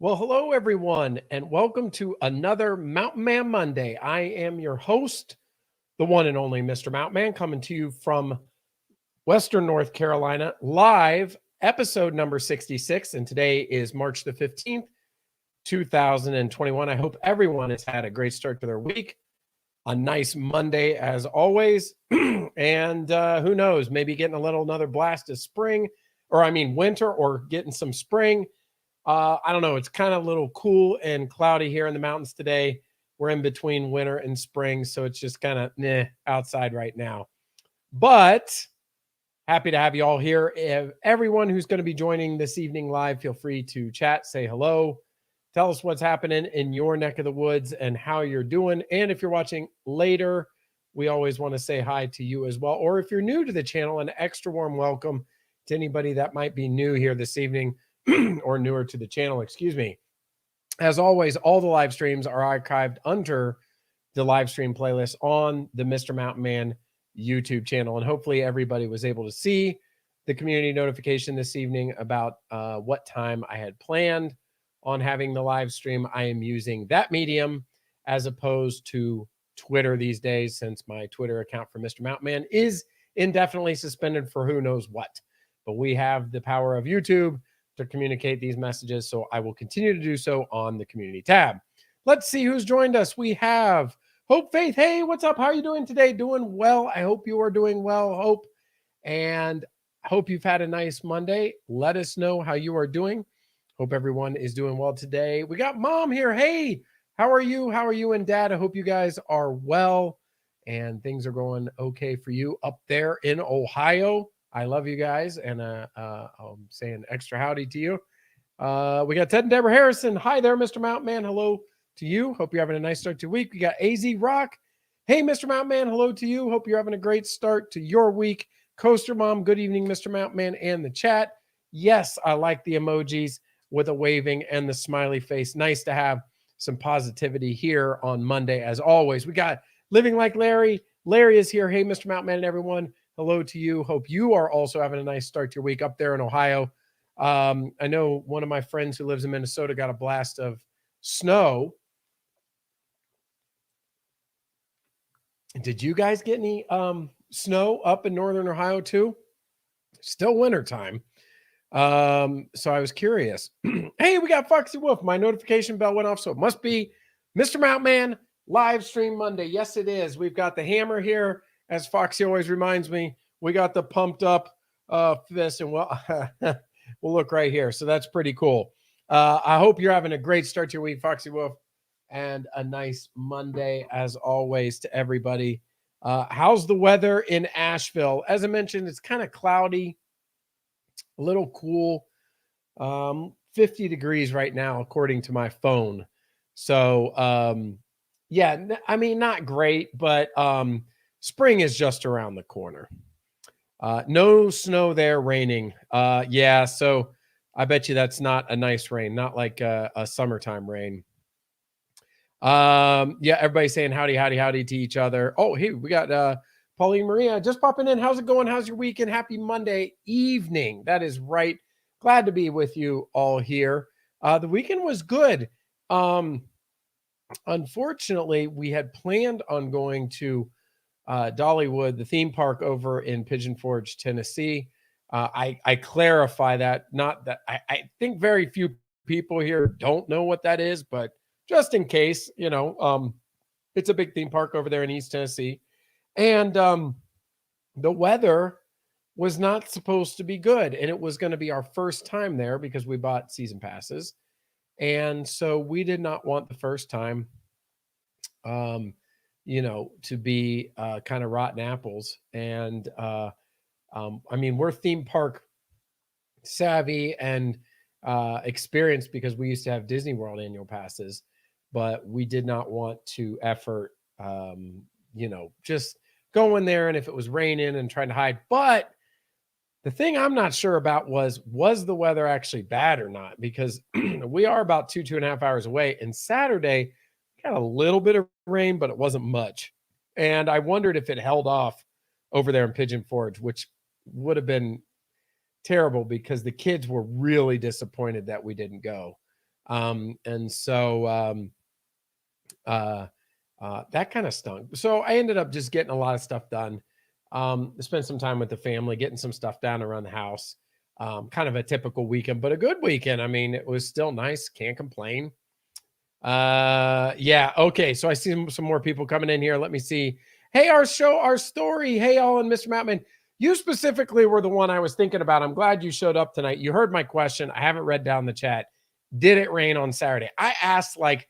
Well, hello, everyone, and welcome to another Mountain Man Monday. I am your host, the one and only Mr. Mountain Man, coming to you from Western North Carolina, live episode number 66. And today is March the 15th, 2021. I hope everyone has had a great start to their week. A nice Monday, as always. And who knows, maybe getting another blast of spring, winter, or getting some spring. I don't know. It's kind of a little cool and cloudy here in the mountains today. We're in between winter and spring, so it's just kind of outside right now. But happy to have you all here. If everyone who's going to be joining this evening live, feel free to chat, say hello, tell us what's happening in your neck of the woods and how you're doing. And if you're watching later, we always want to say hi to you as well. Or if you're new to the channel, an extra warm welcome to anybody that might be new here this evening. Or newer to the channel, excuse me. As always, all the live streams are archived under the live stream playlist on the Mr. Mountain Man YouTube channel. And hopefully everybody was able to see the community notification this evening about what time I had planned on having the live stream. I am using that medium as opposed to Twitter these days, since my Twitter account for Mr. Mountain Man is indefinitely suspended for who knows what. But we have the power of YouTube to communicate these messages, so I will continue to do so on the community tab. Let's see who's joined us. We have Hope Faith. Hey, what's up? How are you doing today? Doing well. I hope you are doing well, Hope, and hope you've had a nice Monday. Let us know how you are doing. Hope everyone is doing well today. We got Mom here. Hey, how are you? How are you and Dad? I hope you guys are well and things are going okay for you up there in Ohio. I love you guys, and I'm saying extra howdy to you. We got Ted and Deborah Harrison. Hi there, Mr. Mountain Man. Hello to you. Hope you're having a nice start to your week. We got AZ Rock. Hey, Mr. Mountain Man. Hello to you. Hope you're having a great start to your week. Coaster Mom. Good evening, Mr. Mountain Man and the chat. Yes, I like the emojis with a waving and the smiley face. Nice to have some positivity here on Monday, as always. We got Living Like Larry. Larry is here. Hey, Mr. Mountain Man and everyone. Hello to you. Hope you are also having a nice start to your week up there in Ohio. I know one of my friends who lives in Minnesota got a blast of snow. Did you guys get any snow up in northern Ohio too? Still wintertime. So I was curious. Hey, we got Foxy Wolf. My notification bell went off, so it must be Mr. Mountain Man live stream Monday. Yes, it is. We've got the hammer here. As Foxy always reminds me, we got the pumped up fist, and we'll look right here. So that's pretty cool. I hope you're having a great start to your week, Foxy Wolf, and a nice Monday, as always, to everybody. How's the weather in Asheville? As I mentioned, it's kind of cloudy, a little cool, 50 degrees right now, according to my phone. So, yeah, I mean, not great, but spring is just around the corner. No snow there, raining. Yeah, so I bet you that's not a nice rain, not like a summertime rain. Yeah, everybody's saying howdy, howdy, howdy to each other. Oh, hey, we got Pauline Maria just popping in. How's it going? How's your weekend? Happy Monday evening. That is right. Glad to be with you all here. The weekend was good. Unfortunately, we had planned on going to Dollywood, the theme park over in Pigeon Forge, Tennessee. I clarify that, not that I think very few people here don't know what that is, but just in case, it's a big theme park over there in East Tennessee. And the weather was not supposed to be good. And it was going to be our first time there because we bought season passes. And so we did not want the first time, to be kind of rotten apples. And we're theme park savvy and experienced because we used to have Disney World annual passes, but we did not want to effort, just going there. And if it was raining and trying to hide, but the thing I'm not sure about was the weather actually bad or not? Because we are about 2.5 hours away. And Saturday got a little bit of rain, but it wasn't much. And I wondered if it held off over there in Pigeon Forge, which would have been terrible because the kids were really disappointed that we didn't go. And so that kind of stunk. So I ended up just getting a lot of stuff done. Spent some time with the family, getting some stuff done around the house. Kind of a typical weekend, but a good weekend. I mean, it was still nice. Can't complain. Yeah. Okay. So I see some more people coming in here. Let me see. Hey, our show, our story. Hey, all, and Mr. Moutman, you specifically were the one I was thinking about. I'm glad you showed up tonight. You heard my question. I haven't read down the chat. Did it rain on Saturday? I asked, like,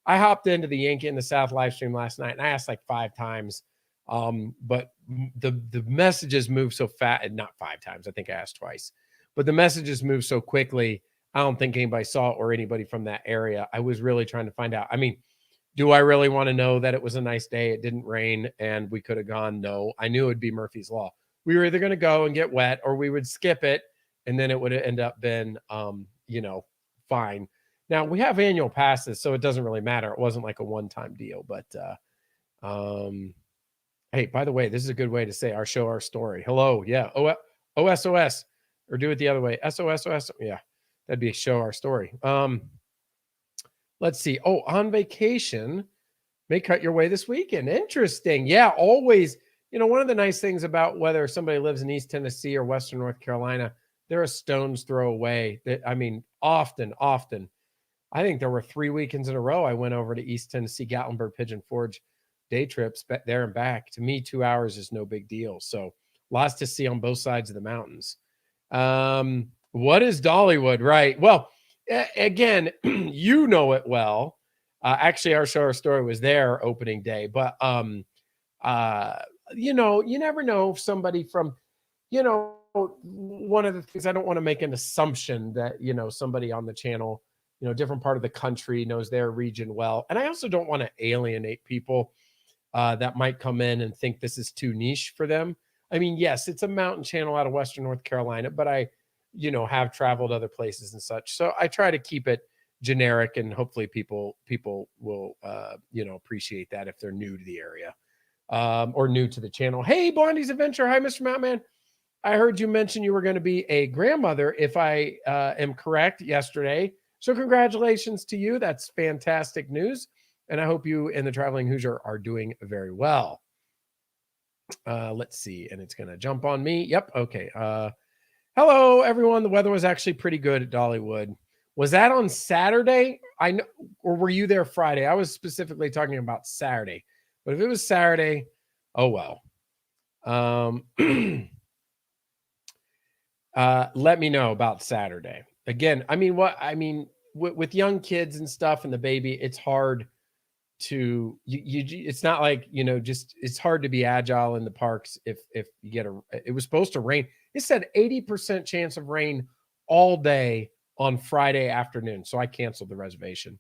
I hopped into the Yankee in the South live stream last night and I asked like 5 times. But the messages move so fast, not 5 times. I think I asked twice, but the messages move so quickly. I don't think anybody saw it or anybody from that area. I was really trying to find out. I mean, do I really want to know that it was a nice day? It didn't rain and we could have gone. No, I knew it would be Murphy's Law. We were either going to go and get wet or we would skip it. And then it would end up been, fine. Now we have annual passes, so it doesn't really matter. It wasn't like a one-time deal, but hey, by the way, this is a good way to say our show, our story. Hello, yeah, OSOS, or do it the other way, SOSOS. Yeah, that'd be a show, our story. Let's see. Oh, on vacation, may cut your way this weekend. Interesting. Yeah, always. One of the nice things about whether somebody lives in East Tennessee or Western North Carolina, they're a stone's throw away. I mean, often. I think there were 3 weekends in a row I went over to East Tennessee, Gatlinburg, Pigeon Forge, day trips there and back. To me, 2 hours is no big deal. So lots to see on both sides of the mountains. What is Dollywood? Right. Well, again, you know it well. Actually, our show, our story was there opening day, but you never know if somebody from, one of the things, I don't want to make an assumption that, somebody on the channel, different part of the country knows their region well. And I also don't want to alienate people that might come in and think this is too niche for them. I mean, yes, it's a mountain channel out of Western North Carolina, but I, have traveled other places and such. So I try to keep it generic and hopefully people will, appreciate that if they're new to the area or new to the channel. Hey, Blondie's Adventure. Hi, Mr. Moutman. I heard you mention you were going to be a grandmother, if I am correct, yesterday. So congratulations to you. That's fantastic news. And I hope you and the Traveling Hoosier are doing very well. Let's see. And it's going to jump on me. Yep. Okay. Hello, everyone. The weather was actually pretty good at Dollywood. Was that on Saturday? I know, or were you there Friday? I was specifically talking about Saturday. But if it was Saturday, oh well. Let me know about Saturday. Again, with young kids and stuff and the baby, it's hard to it's not like, it's hard to be agile in the parks if you get it was supposed to rain. It said 80% chance of rain all day on Friday afternoon. So I canceled the reservation.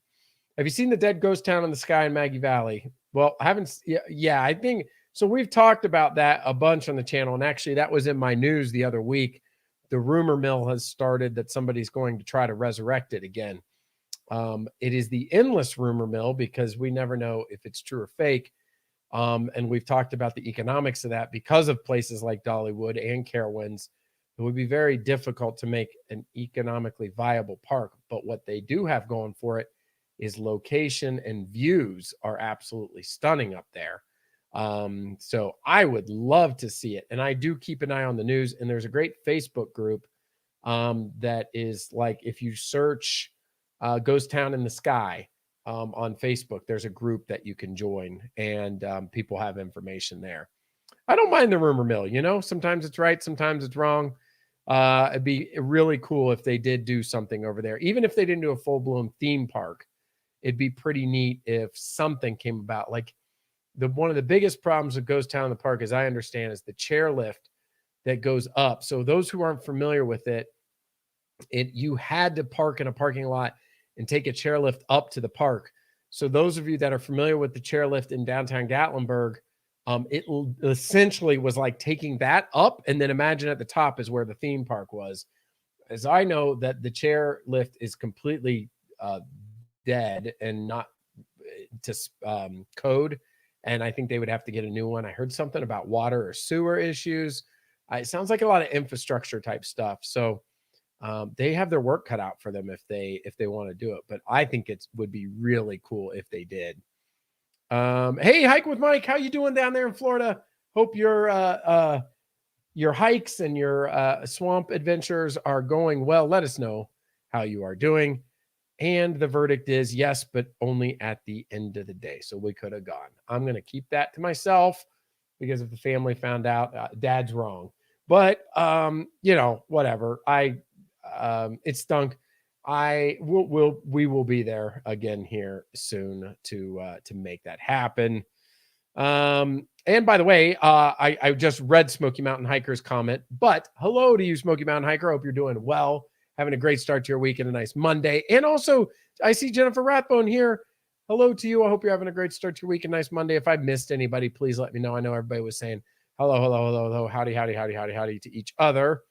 Have you seen the dead ghost town in the sky in Maggie Valley? Well, I haven't. Yeah, I think so. We've talked about that a bunch on the channel. And actually that was in my news the other week. The rumor mill has started that somebody's going to try to resurrect it again. It is the endless rumor mill because we never know if it's true or fake. And we've talked about the economics of that because of places like Dollywood and Carowinds. It would be very difficult to make an economically viable park. But what they do have going for it is location and views are absolutely stunning up there. So I would love to see it. And I do keep an eye on the news. And there's a great Facebook group that is like, if you search Ghost Town in the Sky on Facebook, there's a group that you can join and people have information there. I don't mind the rumor mill, sometimes it's right, sometimes it's wrong. It'd be really cool if they did do something over there. Even if they didn't do a full-blown theme park, it'd be pretty neat if something came about. Like one of the biggest problems with Ghost Town in the Park, as I understand, is the chairlift that goes up. So those who aren't familiar with it, you had to park in a parking lot and take a chairlift up to the park. So those of you that are familiar with the chairlift in downtown Gatlinburg, it essentially was like taking that up, and then imagine at the top is where the theme park was. As I know that the chairlift is completely dead and not to code, and I think they would have to get a new one. I heard something about water or sewer issues. It sounds like a lot of infrastructure type stuff. So They have their work cut out for them if they want to do it. But I think it would be really cool if they did. Hey, Hike with Mike, how you doing down there in Florida? Hope your hikes and your swamp adventures are going well. Let us know how you are doing. And the verdict is yes, but only at the end of the day. So we could have gone. I'm going to keep that to myself because if the family found out, Dad's wrong. But whatever. It stunk. We will be there again here soon to make that happen. And by the way, I just read Smoky Mountain Hiker's comment, but hello to you, Smoky Mountain Hiker. Hope you're doing well, having a great start to your week and a nice Monday. And also, I see Jennifer Rathbone here. Hello to you. I hope you're having a great start to your week and nice Monday. If I missed anybody, please let me know. I know everybody was saying hello, howdy to each other.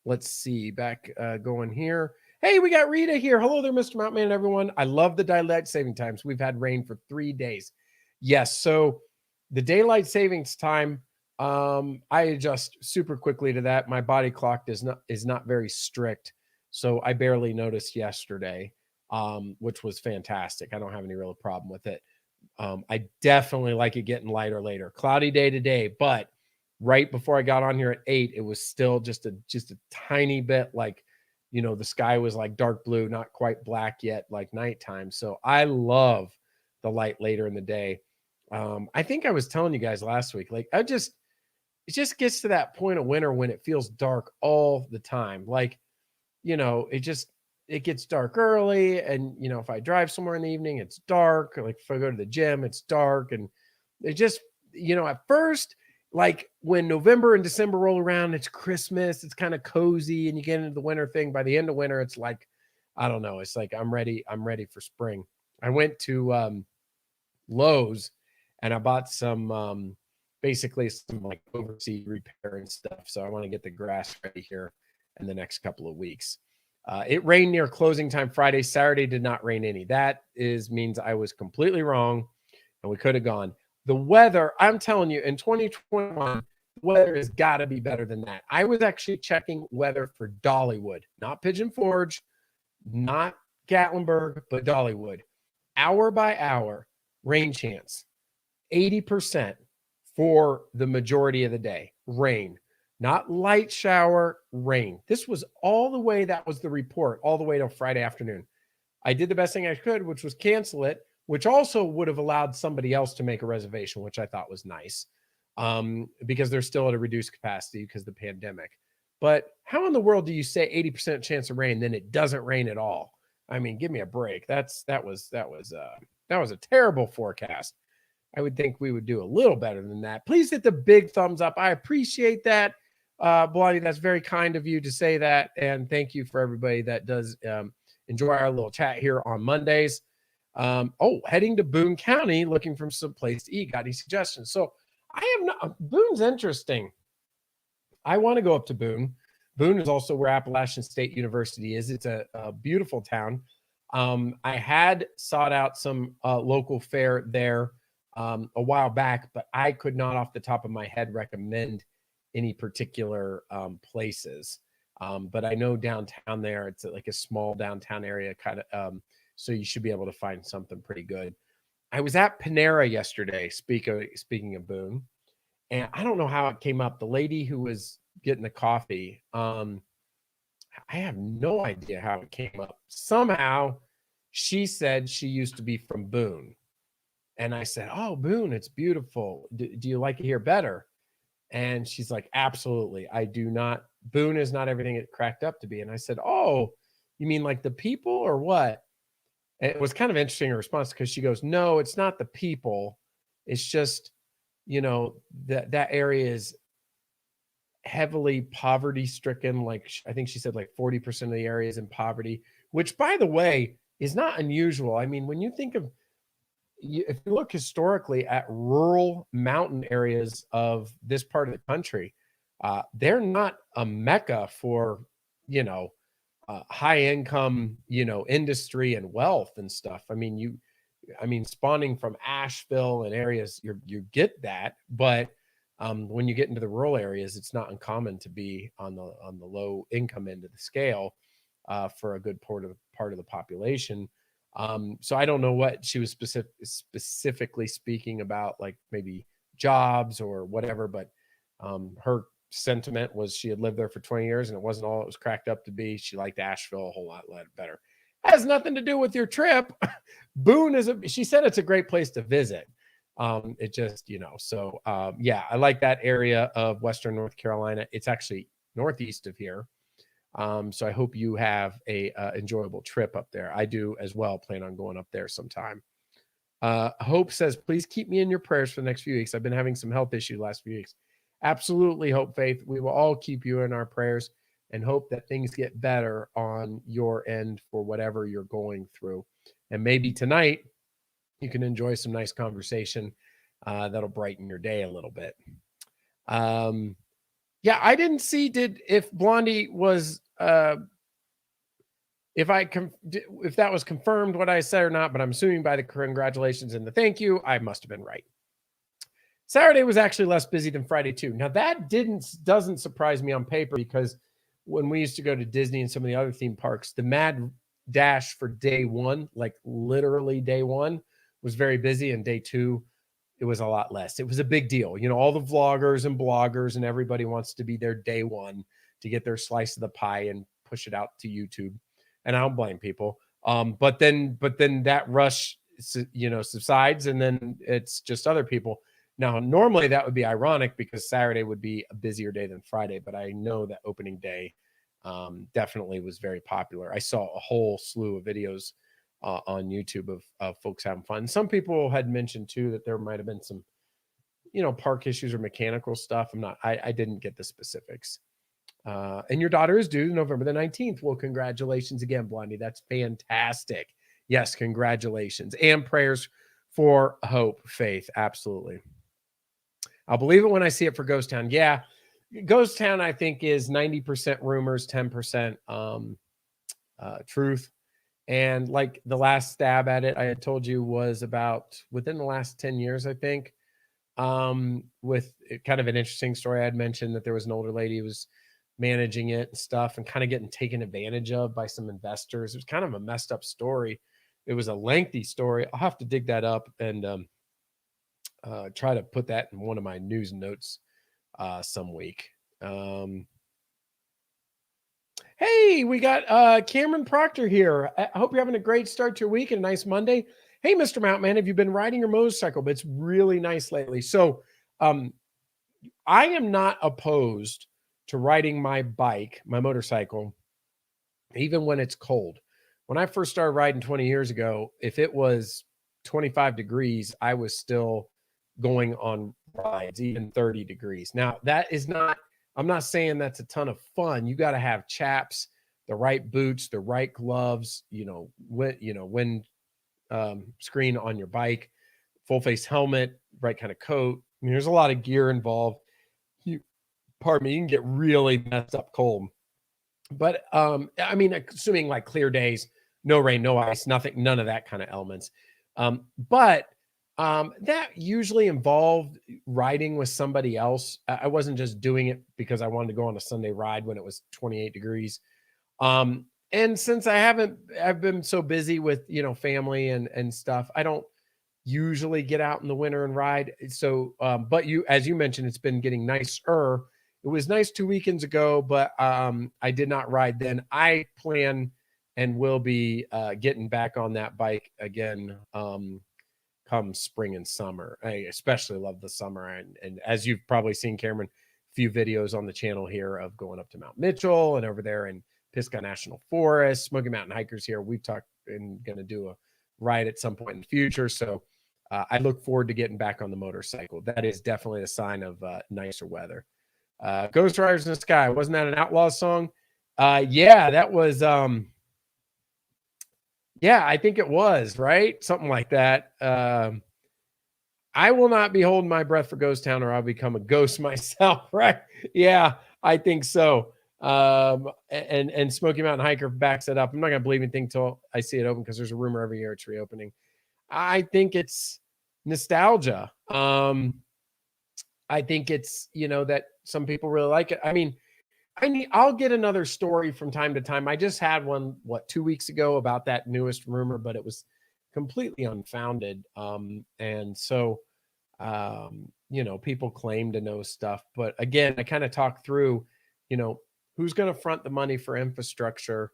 Let's see, back going here. Hey, we got Rita here. Hello there, Mr. Mountain Man, everyone. I love the daylight saving times. We've had rain for 3 days. Yes, so the daylight savings time, I adjust super quickly to that. My body clock is not very strict, so I barely noticed yesterday, which was fantastic. I don't have any real problem with it. I definitely like it getting lighter later. Cloudy day today, but right before I got on here at 8, it was still just a tiny bit like, the sky was like dark blue, not quite black yet, like nighttime. So I love the light later in the day. I think I was telling you guys last week, like it just gets to that point of winter when it feels dark all the time. Like, it gets dark early. And, if I drive somewhere in the evening, it's dark. Like if I go to the gym, it's dark. And it just, at first, like when November and December roll around, it's Christmas, it's kind of cozy and you get into the winter thing. By the end of winter, it's like, I don't know. It's like, I'm ready for spring. I went to Lowe's and I bought some, basically some like overseas repair and stuff. So I want to get the grass ready here in the next couple of weeks. It rained near closing time Friday. Saturday did not rain any. That means I was completely wrong and we could have gone. The weather, I'm telling you, in 2021, the weather has got to be better than that. I was actually checking weather for Dollywood, not Pigeon Forge, not Gatlinburg, but Dollywood. Hour by hour, rain chance, 80% for the majority of the day. Rain, not light shower, rain. This was all the way, that was the report, all the way till Friday afternoon. I did the best thing I could, which was cancel it, which also would have allowed somebody else to make a reservation, which I thought was nice, because they're still at a reduced capacity because of the pandemic. But how in the world do you say 80% chance of rain, then it doesn't rain at all? I mean, give me a break. That was a terrible forecast. I would think we would do a little better than that. Please hit the big thumbs up. I appreciate that. Blondie, that's very kind of you to say that. And thank you for everybody that does enjoy our little chat here on Mondays. Heading to Boone County, looking for some place to eat. Got any suggestions? So I have not. Boone's interesting. I want to go up to Boone. Boone is also where Appalachian State University is. It's a beautiful town. I had sought out some local fare there a while back, but I could not off the top of my head recommend any particular places. But I know downtown there, it's like a small downtown area kind of, so you should be able to find something pretty good. I was at Panera yesterday, speaking of Boone, and I don't know how it came up. The lady who was getting the coffee, I have no idea how it came up. Somehow she said she used to be from Boone. And I said, "Oh, Boone, it's beautiful. Do you like it here better?" And she's like, "Absolutely. I do not. Boone is not everything it cracked up to be." And I said, "Oh, you mean like the people or what?" And it was kind of interesting her response because she goes, "No, it's not the people. It's just, that area is heavily poverty stricken. Like I think she said like 40% of the area is in poverty, which by the way is not unusual. I mean, when you think of, if you look historically at rural mountain areas of this part of the country, they're not a mecca for, high income, industry and wealth and stuff. I mean, spawning from Asheville and areas, you get that, but When you get into the rural areas, it's not uncommon to be on the low income end of the scale for a good part of the population. So I don't know what she was specifically speaking about, like maybe jobs or whatever, but her sentiment was she had lived there for 20 years and it wasn't all it was cracked up to be. She liked Asheville a whole lot better. Has nothing to do with your trip. Boone she said it's a great place to visit. It just, so yeah, I like that area of Western North Carolina. It's actually northeast of here. So I hope you have a enjoyable trip up there. I do as well. Plan on going up there sometime. Hope says, please keep me in your prayers for the next few weeks. I've been having some health issues last few weeks. Absolutely, Hope Faith. We will all keep you in our prayers and hope that things get better on your end for whatever you're going through. And maybe tonight you can enjoy some nice conversation that'll brighten your day a little bit. Yeah, I didn't see if Blondie was if that was confirmed what I said or not, but I'm assuming by the congratulations and the thank you, I must have been right. Saturday was actually less busy than Friday too. Now that doesn't surprise me on paper, because when we used to go to Disney and some of the other theme parks, the mad dash for day one, like literally day one, was very busy, and day two, it was a lot less. It was a big deal. All the vloggers and bloggers and everybody wants to be there day one to get their slice of the pie and push it out to YouTube. And I don't blame people. But then that rush, subsides, and then it's just other people. Now, normally that would be ironic because Saturday would be a busier day than Friday, but I know that opening day definitely was very popular. I saw a whole slew of videos on YouTube of folks having fun. Some people had mentioned too that there might have been some, park issues or mechanical stuff. I didn't get the specifics. And your daughter is due November the 19th. Well, congratulations again, Blondie. That's fantastic. Yes, congratulations. And prayers for Hope, Faith. Absolutely. I'll believe it when I see it for Ghost Town. Yeah. Ghost Town, I think, is 90% rumors, 10% truth. And like the last stab at it, I had told you, was about within the last 10 years, I think. With kind of an interesting story. I had mentioned that there was an older lady who was managing it and stuff and kind of getting taken advantage of by some investors. It was kind of a messed up story. It was a lengthy story. I'll have to dig that up and try to put that in one of my news notes some week. Hey, we got Cameron Proctor here. I hope you're having a great start to your week and a nice Monday. Hey, Mr. Mountain, have you been riding your motorcycle? But it's really nice lately. So I am not opposed to riding my motorcycle, even when it's cold. When I first started riding 20 years ago, if it was 25 degrees, I was still going on rides, even 30 degrees. Now, I'm not saying that's a ton of fun. You got to have chaps, the right boots, the right gloves, wind screen on your bike, full face helmet, right kind of coat. I mean, there's a lot of gear involved. You can get really messed up cold. But assuming like clear days, no rain, no ice, nothing, none of that kind of elements. But that usually involved riding with somebody else. I wasn't just doing it because I wanted to go on a Sunday ride when it was 28 degrees. And since I've been so busy with, family and stuff, I don't usually get out in the winter and ride. So, but as you mentioned, it's been getting nicer. It was nice 2 weekends ago, but I did not ride then. I plan and will be getting back on that bike again come spring and summer. I especially love the summer. And as you've probably seen, Cameron, a few videos on the channel here of going up to Mount Mitchell and over there in Pisgah National Forest, Smoky Mountain Hikers here. We've talked and going to do a ride at some point in the future. So I look forward to getting back on the motorcycle. That is definitely a sign of nicer weather. Ghost Riders in the Sky. Wasn't that an Outlaw song? Yeah, that was, I think it was, right? Something like that. I will not be holding my breath for Ghost Town or I'll become a ghost myself, right? Yeah, I think so. And Smoky Mountain Hiker backs it up. I'm not going to believe anything until I see it open because there's a rumor every year it's reopening. I think it's nostalgia. I think it's, that some people really like it. I mean, I'll get another story from time to time. I just had one, 2 weeks ago about that newest rumor, but it was completely unfounded. And so, people claim to know stuff, but again, I kind of talk through, you know, who's going to front the money for infrastructure.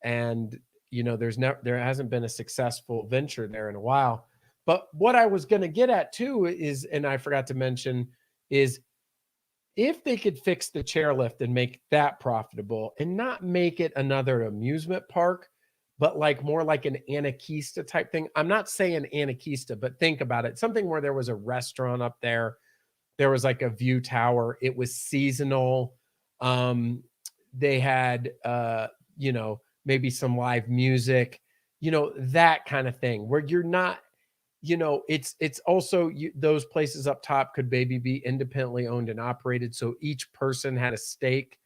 And, there hasn't been a successful venture there in a while. But what I was going to get at too is, and I forgot to mention, is if they could fix the chairlift and make that profitable and not make it another amusement park, but like more like an Anarchista type thing. I'm not saying Anarchista, but think about it. Something where there was a restaurant up there. There was like a view tower. It was seasonal. They had, maybe some live music, that kind of thing where you're not, it's also those places up top could maybe be independently owned and operated. So each person had a stake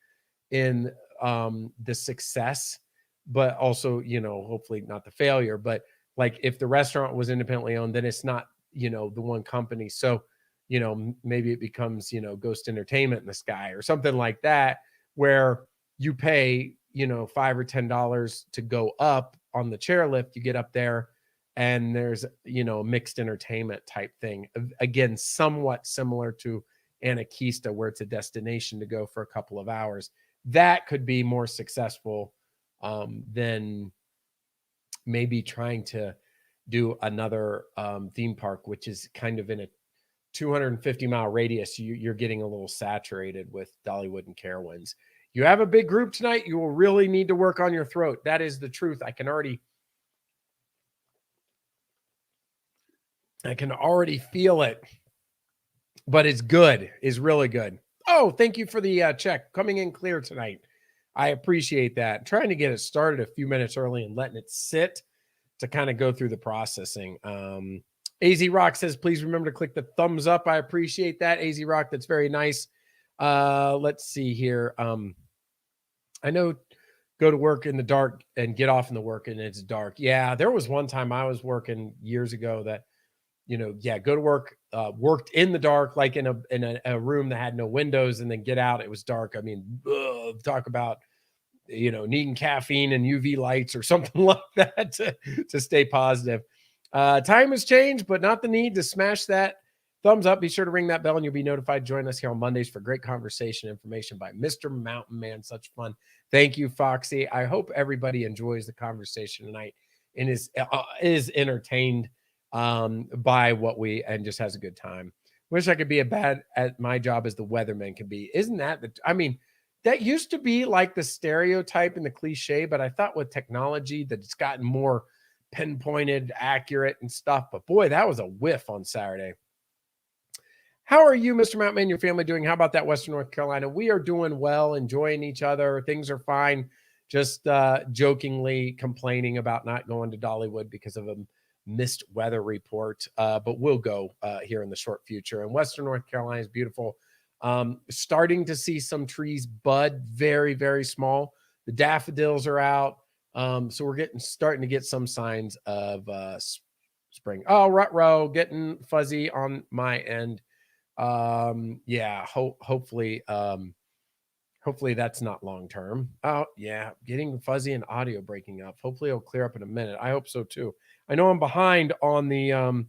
in the success, but also, hopefully not the failure. But like if the restaurant was independently owned, then it's not, the one company. So, maybe it becomes, Ghost Entertainment in the sky or something like that, where you pay, $5 or $10 to go up on the chairlift. You get up there and there's, a mixed entertainment type thing. Again, somewhat similar to Anarchista, where it's a destination to go for a couple of hours. That could be more successful than maybe trying to do another theme park, which is kind of in a 250-mile radius. You're getting a little saturated with Dollywood and Carowinds. You have a big group tonight. You will really need to work on your throat. That is the truth. I can already feel it, but it's good. It's really good. Oh, thank you for the check. Coming in clear tonight. I appreciate that. Trying to get it started a few minutes early and letting it sit to kind of go through the processing. AZ Rock says, please remember to click the thumbs up. I appreciate that, AZ Rock. That's very nice. Let's see here. I know go to work in the dark and get off in the work and it's dark. Yeah, there was one time I was working years ago that, go to work, worked in the dark, like in a room that had no windows, and then get out. It was dark. I mean, talk about, needing caffeine and UV lights or something like that to stay positive. Time has changed, but not the need to smash that thumbs up. Be sure to ring that bell and you'll be notified. Join us here on Mondays for great conversation information by Mr. Mountain Man. Such fun. Thank you, Foxy. I hope everybody enjoys the conversation tonight and is entertained by what and just has a good time. Wish I could be as bad at my job as the weatherman can be. Isn't that that used to be like the stereotype and the cliche, but I thought with technology that it's gotten more pinpointed, accurate and stuff. But boy, that was a whiff on Saturday. How are you, Mr. Mountain Man, your family doing? How about that Western North Carolina? We are doing well, enjoying each other. Things are fine. Just jokingly complaining about not going to Dollywood because of a missed weather report. But we'll go here in the short future. And Western North Carolina is beautiful. Starting to see some trees bud, very, very small. The daffodils are out. So we're starting to get some signs of spring. Oh, ruh-roh, getting fuzzy on my end. Yeah, hopefully that's not long term. Oh, yeah, getting fuzzy and audio breaking up. Hopefully it'll clear up in a minute. I hope so too. I know I'm behind on the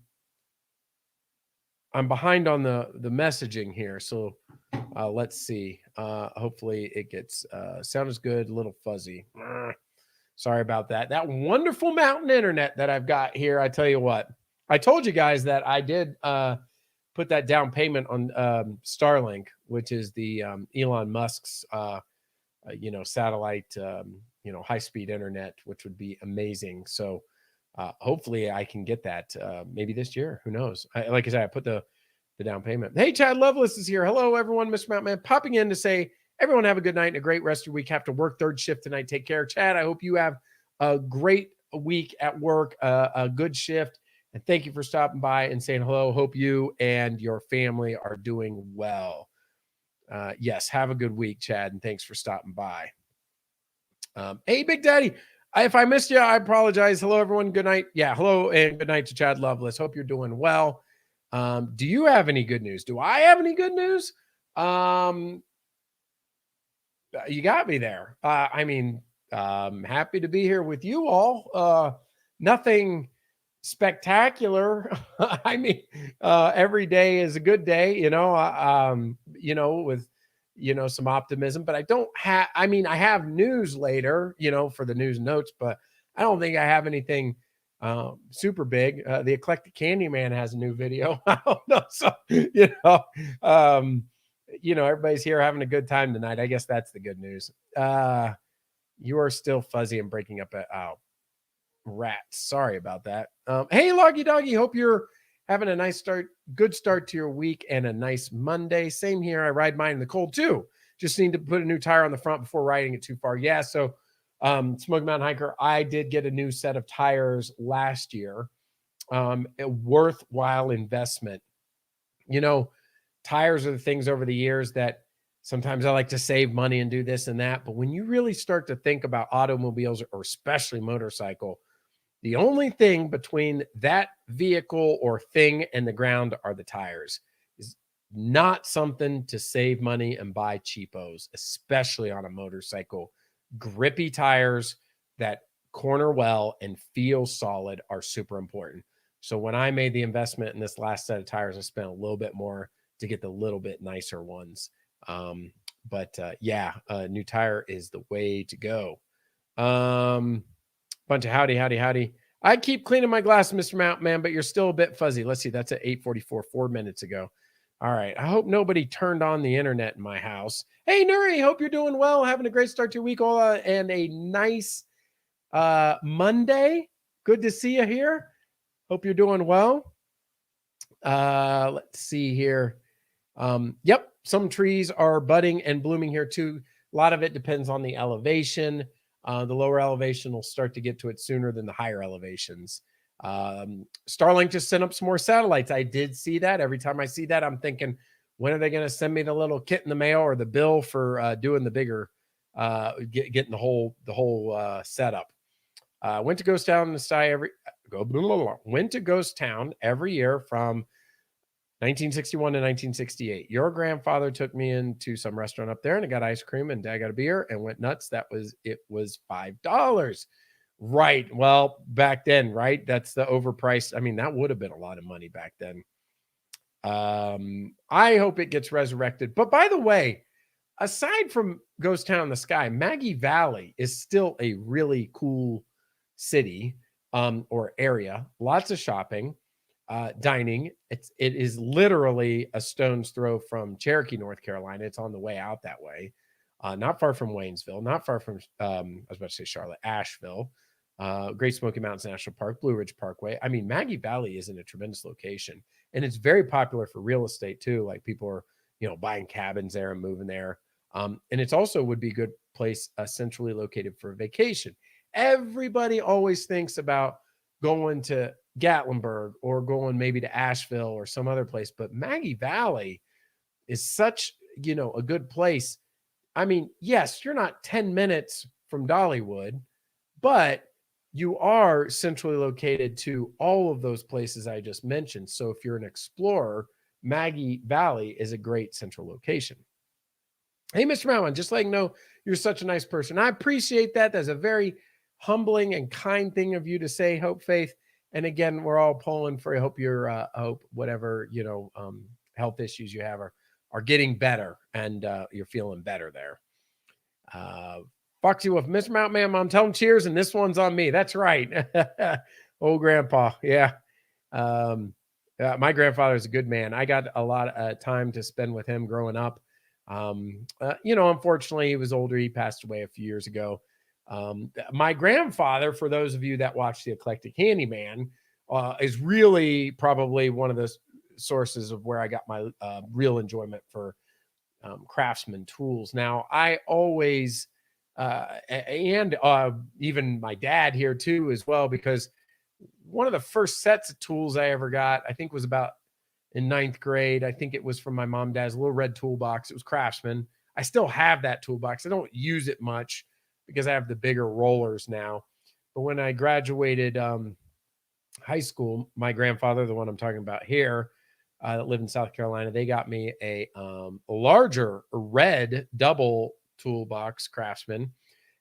messaging here, so let's see. Hopefully it gets sound is good, a little fuzzy. Sorry about that. That wonderful mountain internet that I've got here. I tell you what, I told you guys that I did put that down payment on Starlink, which is the Elon Musk's satellite high-speed internet, which would be amazing. So hopefully I can get that maybe this year. Who knows? Like I said, I put the down payment. Hey, Chad Lovelace is here. Hello, everyone. Mr. Mountain Man popping in to say, everyone have a good night and a great rest of your week. Have to work third shift tonight. Take care. Chad, I hope you have a great week at work, a good shift. And thank you for stopping by and saying hello. Hope you and your family are doing well. Yes, have a good week, Chad, and thanks for stopping by. Hey, Big Daddy, if I missed you, I apologize. Hello, everyone. Good night. Yeah, hello and good night to Chad Lovelace. Hope you're doing well. Do you have any good news? Do I have any good news? Um, you got me there. Happy to be here with you all. Nothing spectacular. Every day is a good day, with, some optimism, but I don't have, I have news later, for the news notes, but I don't think I have anything super big. The Eclectic Candyman has a new video. I don't know. So, everybody's here having a good time tonight. I guess that's the good news. You are still fuzzy and breaking up rats. Sorry about that. Hey, Loggy Doggy. Hope you're having a good start to your week and a nice Monday. Same here. I ride mine in the cold too. Just need to put a new tire on the front before riding it too far. Yeah. So, Smoky Mountain Hiker, I did get a new set of tires last year. A worthwhile investment. Tires are the things over the years that sometimes I like to save money and do this and that. But when you really start to think about automobiles, or especially motorcycle, the only thing between that vehicle or thing and the ground are the tires. Is not something to save money and buy cheapos, especially on a motorcycle. Grippy tires that corner well and feel solid are super important. So when I made the investment in this last set of tires, I spent a little bit more to get the little bit nicer ones. New tire is the way to go. Bunch of howdy. I keep cleaning my glass, Mr. Mountain Man, but you're still a bit fuzzy. Let's see. That's at 8:44, 4 minutes ago. All right. I hope nobody turned on the internet in my house. Hey, Nuri, hope you're doing well. Having a great start to your week, and a nice Monday. Good to see you here. Hope you're doing well. Let's see here. Yep. Some trees are budding and blooming here too. A lot of it depends on the elevation. The lower elevation will start to get to it sooner than the higher elevations. Starlink just sent up some more satellites. I did see that. Every time I see that, I'm thinking, when are they going to send me the little kit in the mail or the bill for doing the bigger, getting the whole setup? Went to Ghost Town every year from 1961 to 1968. Your grandfather took me into some restaurant up there, and I got ice cream, and Dad got a beer and went nuts. It was $5. Right. Well, back then, right? That's the overpriced. That would have been a lot of money back then. I hope it gets resurrected. But by the way, aside from Ghost Town in the Sky, Maggie Valley is still a really cool city or area. Lots of shopping. Dining. It is literally a stone's throw from Cherokee, North Carolina. It's on the way out that way. Not far from Waynesville, not far from, I was about to say Charlotte, Asheville, Great Smoky Mountains National Park, Blue Ridge Parkway. Maggie Valley is in a tremendous location, and it's very popular for real estate too. Like people are, buying cabins there and moving there. And it's also would be a good place, centrally located for a vacation. Everybody always thinks about going to Gatlinburg or going maybe to Asheville or some other place, but Maggie Valley is such, a good place. Yes, you're not 10 minutes from Dollywood, but you are centrally located to all of those places I just mentioned. So if you're an explorer, Maggie Valley is a great central location. Hey, Mr. Mountain, just letting you know you're such a nice person. I appreciate that. That's a very humbling and kind thing of you to say, Hope Faith. And again, we're all pulling for. I hope your hope, whatever health issues you have are getting better, and you're feeling better there. Foxy Wolf, Mr. Mountain Man, Mom, tell him cheers, and this one's on me. That's right, old Grandpa. Yeah, my grandfather is a good man. I got a lot of time to spend with him growing up. Unfortunately, he was older. He passed away a few years ago. My grandfather, for those of you that watch the Eclectic Handyman, is really probably one of the sources of where I got my real enjoyment for craftsman tools. Now, I always, and even my dad here too as well, because one of the first sets of tools I ever got, I think was about in 9th grade. I think it was from my mom and dad's little red toolbox. It was Craftsman. I still have that toolbox. I don't use it much because I have the bigger rollers now. But when I graduated high school, my grandfather, the one I'm talking about here, that live in South Carolina. They got me a larger red double toolbox Craftsman.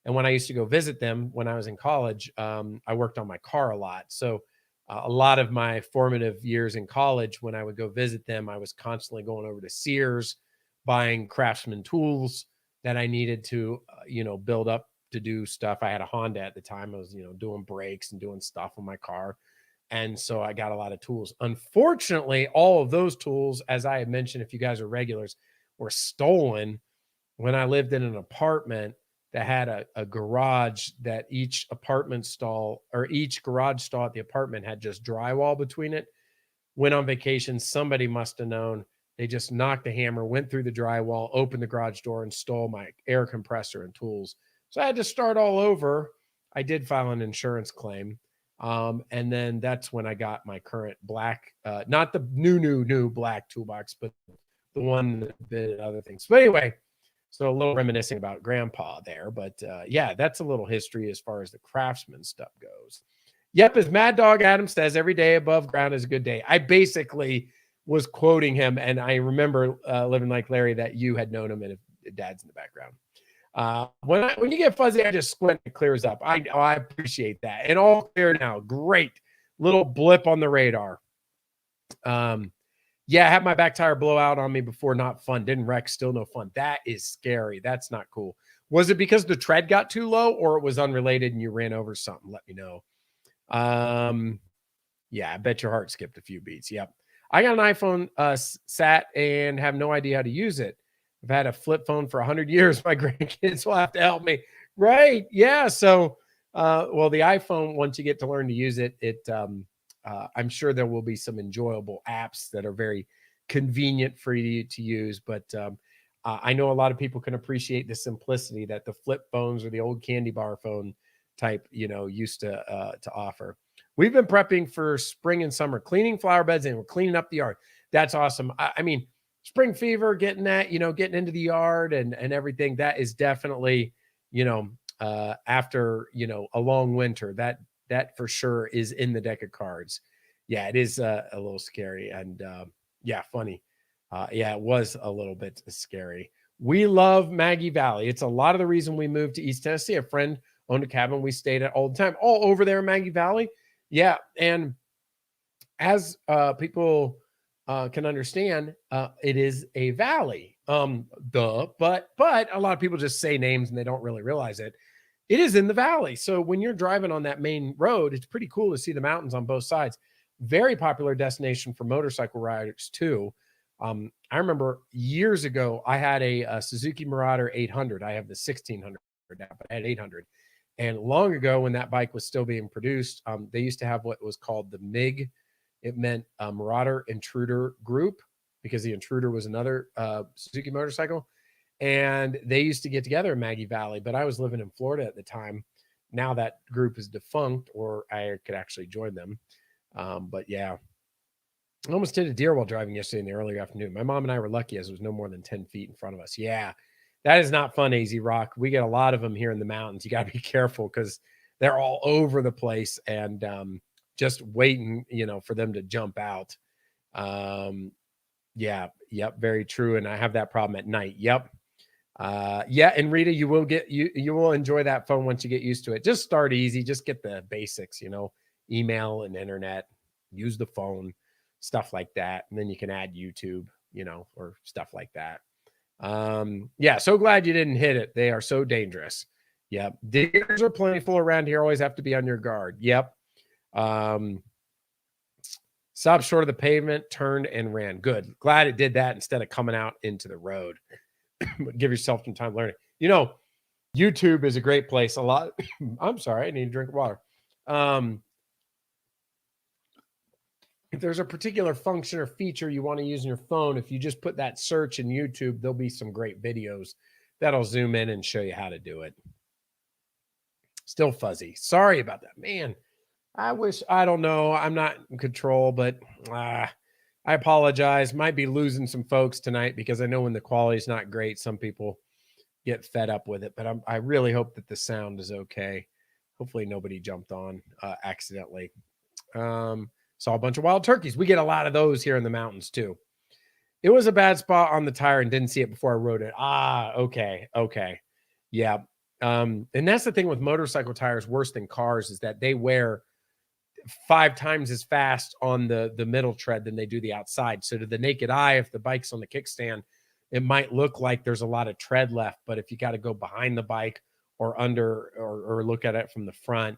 And when I used to go visit them when I was in college, I worked on my car a lot. So a lot of my formative years in college, when I would go visit them, I was constantly going over to Sears, buying Craftsman tools that I needed to, build up to do stuff. I had a Honda at the time. I was, doing brakes and doing stuff on my car. And so I got a lot of tools. Unfortunately, all of those tools, as I had mentioned, if you guys are regulars, were stolen when I lived in an apartment that had a garage that each apartment stall or each garage stall at the apartment had just drywall between it. Went on vacation. Somebody must have known. They just knocked the hammer, went through the drywall, opened the garage door, and stole my air compressor and tools. So I had to start all over. I did file an insurance claim. And then that's when I got my current black, not the new black toolbox, but the one that did other things. But anyway, so a little reminiscing about grandpa there. But yeah, that's a little history as far as the Craftsman stuff goes. Yep, as Mad Dog Adam says, every day above ground is a good day. I basically was quoting him, and I remember living like Larry that you had known him, and Dad's in the background. When you get fuzzy, I just squint, it clears up. I appreciate that. And all clear now. Great little blip on the radar. Yeah, I had my back tire blow out on me before. Not fun. Didn't wreck. Still no fun. That is scary. That's not cool. Was it because the tread got too low, or it was unrelated and you ran over something? Let me know. Yeah, I bet your heart skipped a few beats. Yep. I got an iPhone sat and have no idea how to use it. I've had a flip phone for 100 years. My grandkids will have to help me. Right. Yeah. So, well, the iPhone, once you get to learn to use it, I'm sure there will be some enjoyable apps that are very convenient for you to use. But I know a lot of people can appreciate the simplicity that the flip phones or the old candy bar phone type, used to offer. We've been prepping for spring and summer, cleaning flower beds, and we're cleaning up the yard. That's awesome. I mean, spring fever, getting that, getting into the yard and everything. That is definitely, after, a long winter, that for sure is in the deck of cards. Yeah, it is a little scary and yeah, funny. Yeah, it was a little bit scary. We love Maggie Valley. It's a lot of the reason we moved to East Tennessee. A friend owned a cabin we stayed at all the time, all over there in Maggie Valley. Yeah, and as people can understand, it is a valley. But a lot of people just say names and they don't really realize it. It is in the valley. So when you're driving on that main road, it's pretty cool to see the mountains on both sides. Very popular destination for motorcycle riders too. I remember years ago, I had a Suzuki Marauder 800. I have the 1600 now, but I had 800. And long ago, when that bike was still being produced, they used to have what was called the MIG. It meant Marauder Intruder Group, because the Intruder was another Suzuki motorcycle. And they used to get together in Maggie Valley, but I was living in Florida at the time. Now that group is defunct, or I could actually join them. But yeah, I almost hit a deer while driving yesterday in the early afternoon. My mom and I were lucky as it was no more than 10 feet in front of us. Yeah, that is not fun, Easy Rock. We get a lot of them here in the mountains. You got to be careful because they're all over the place and just waiting, for them to jump out. Yeah, yep, very true. And I have that problem at night. Yep. Yeah, and Rita, you will enjoy that phone once you get used to it. Just start easy, just get the basics, email and internet, use the phone, stuff like that. And then you can add YouTube, or stuff like that. Yeah, so glad you didn't hit it. They are so dangerous. Yep. Deers are plentiful around here. Always have to be on your guard. Yep. Stopped short of the pavement, turned and ran. Good. Glad it did that instead of coming out into the road. Give yourself some time learning. YouTube is a great place. A lot. I'm sorry, I need a drink of water. If there's a particular function or feature you want to use in your phone, if you just put that search in YouTube, there'll be some great videos that'll zoom in and show you how to do it. Still fuzzy. Sorry about that, man. I don't know. I'm not in control, but I apologize. Might be losing some folks tonight because I know when the quality is not great, some people get fed up with it, but I really hope that the sound is okay. Hopefully nobody jumped on accidentally. Saw a bunch of wild turkeys. We get a lot of those here in the mountains too. It was a bad spot on the tire and didn't see it before I rode it. Ah, okay. Yeah. And that's the thing with motorcycle tires, worse than cars, is that they wear 5 times as fast on the middle tread than they do the outside. So to the naked eye, if the bike's on the kickstand, it might look like there's a lot of tread left, but if you got to go behind the bike or under or look at it from the front,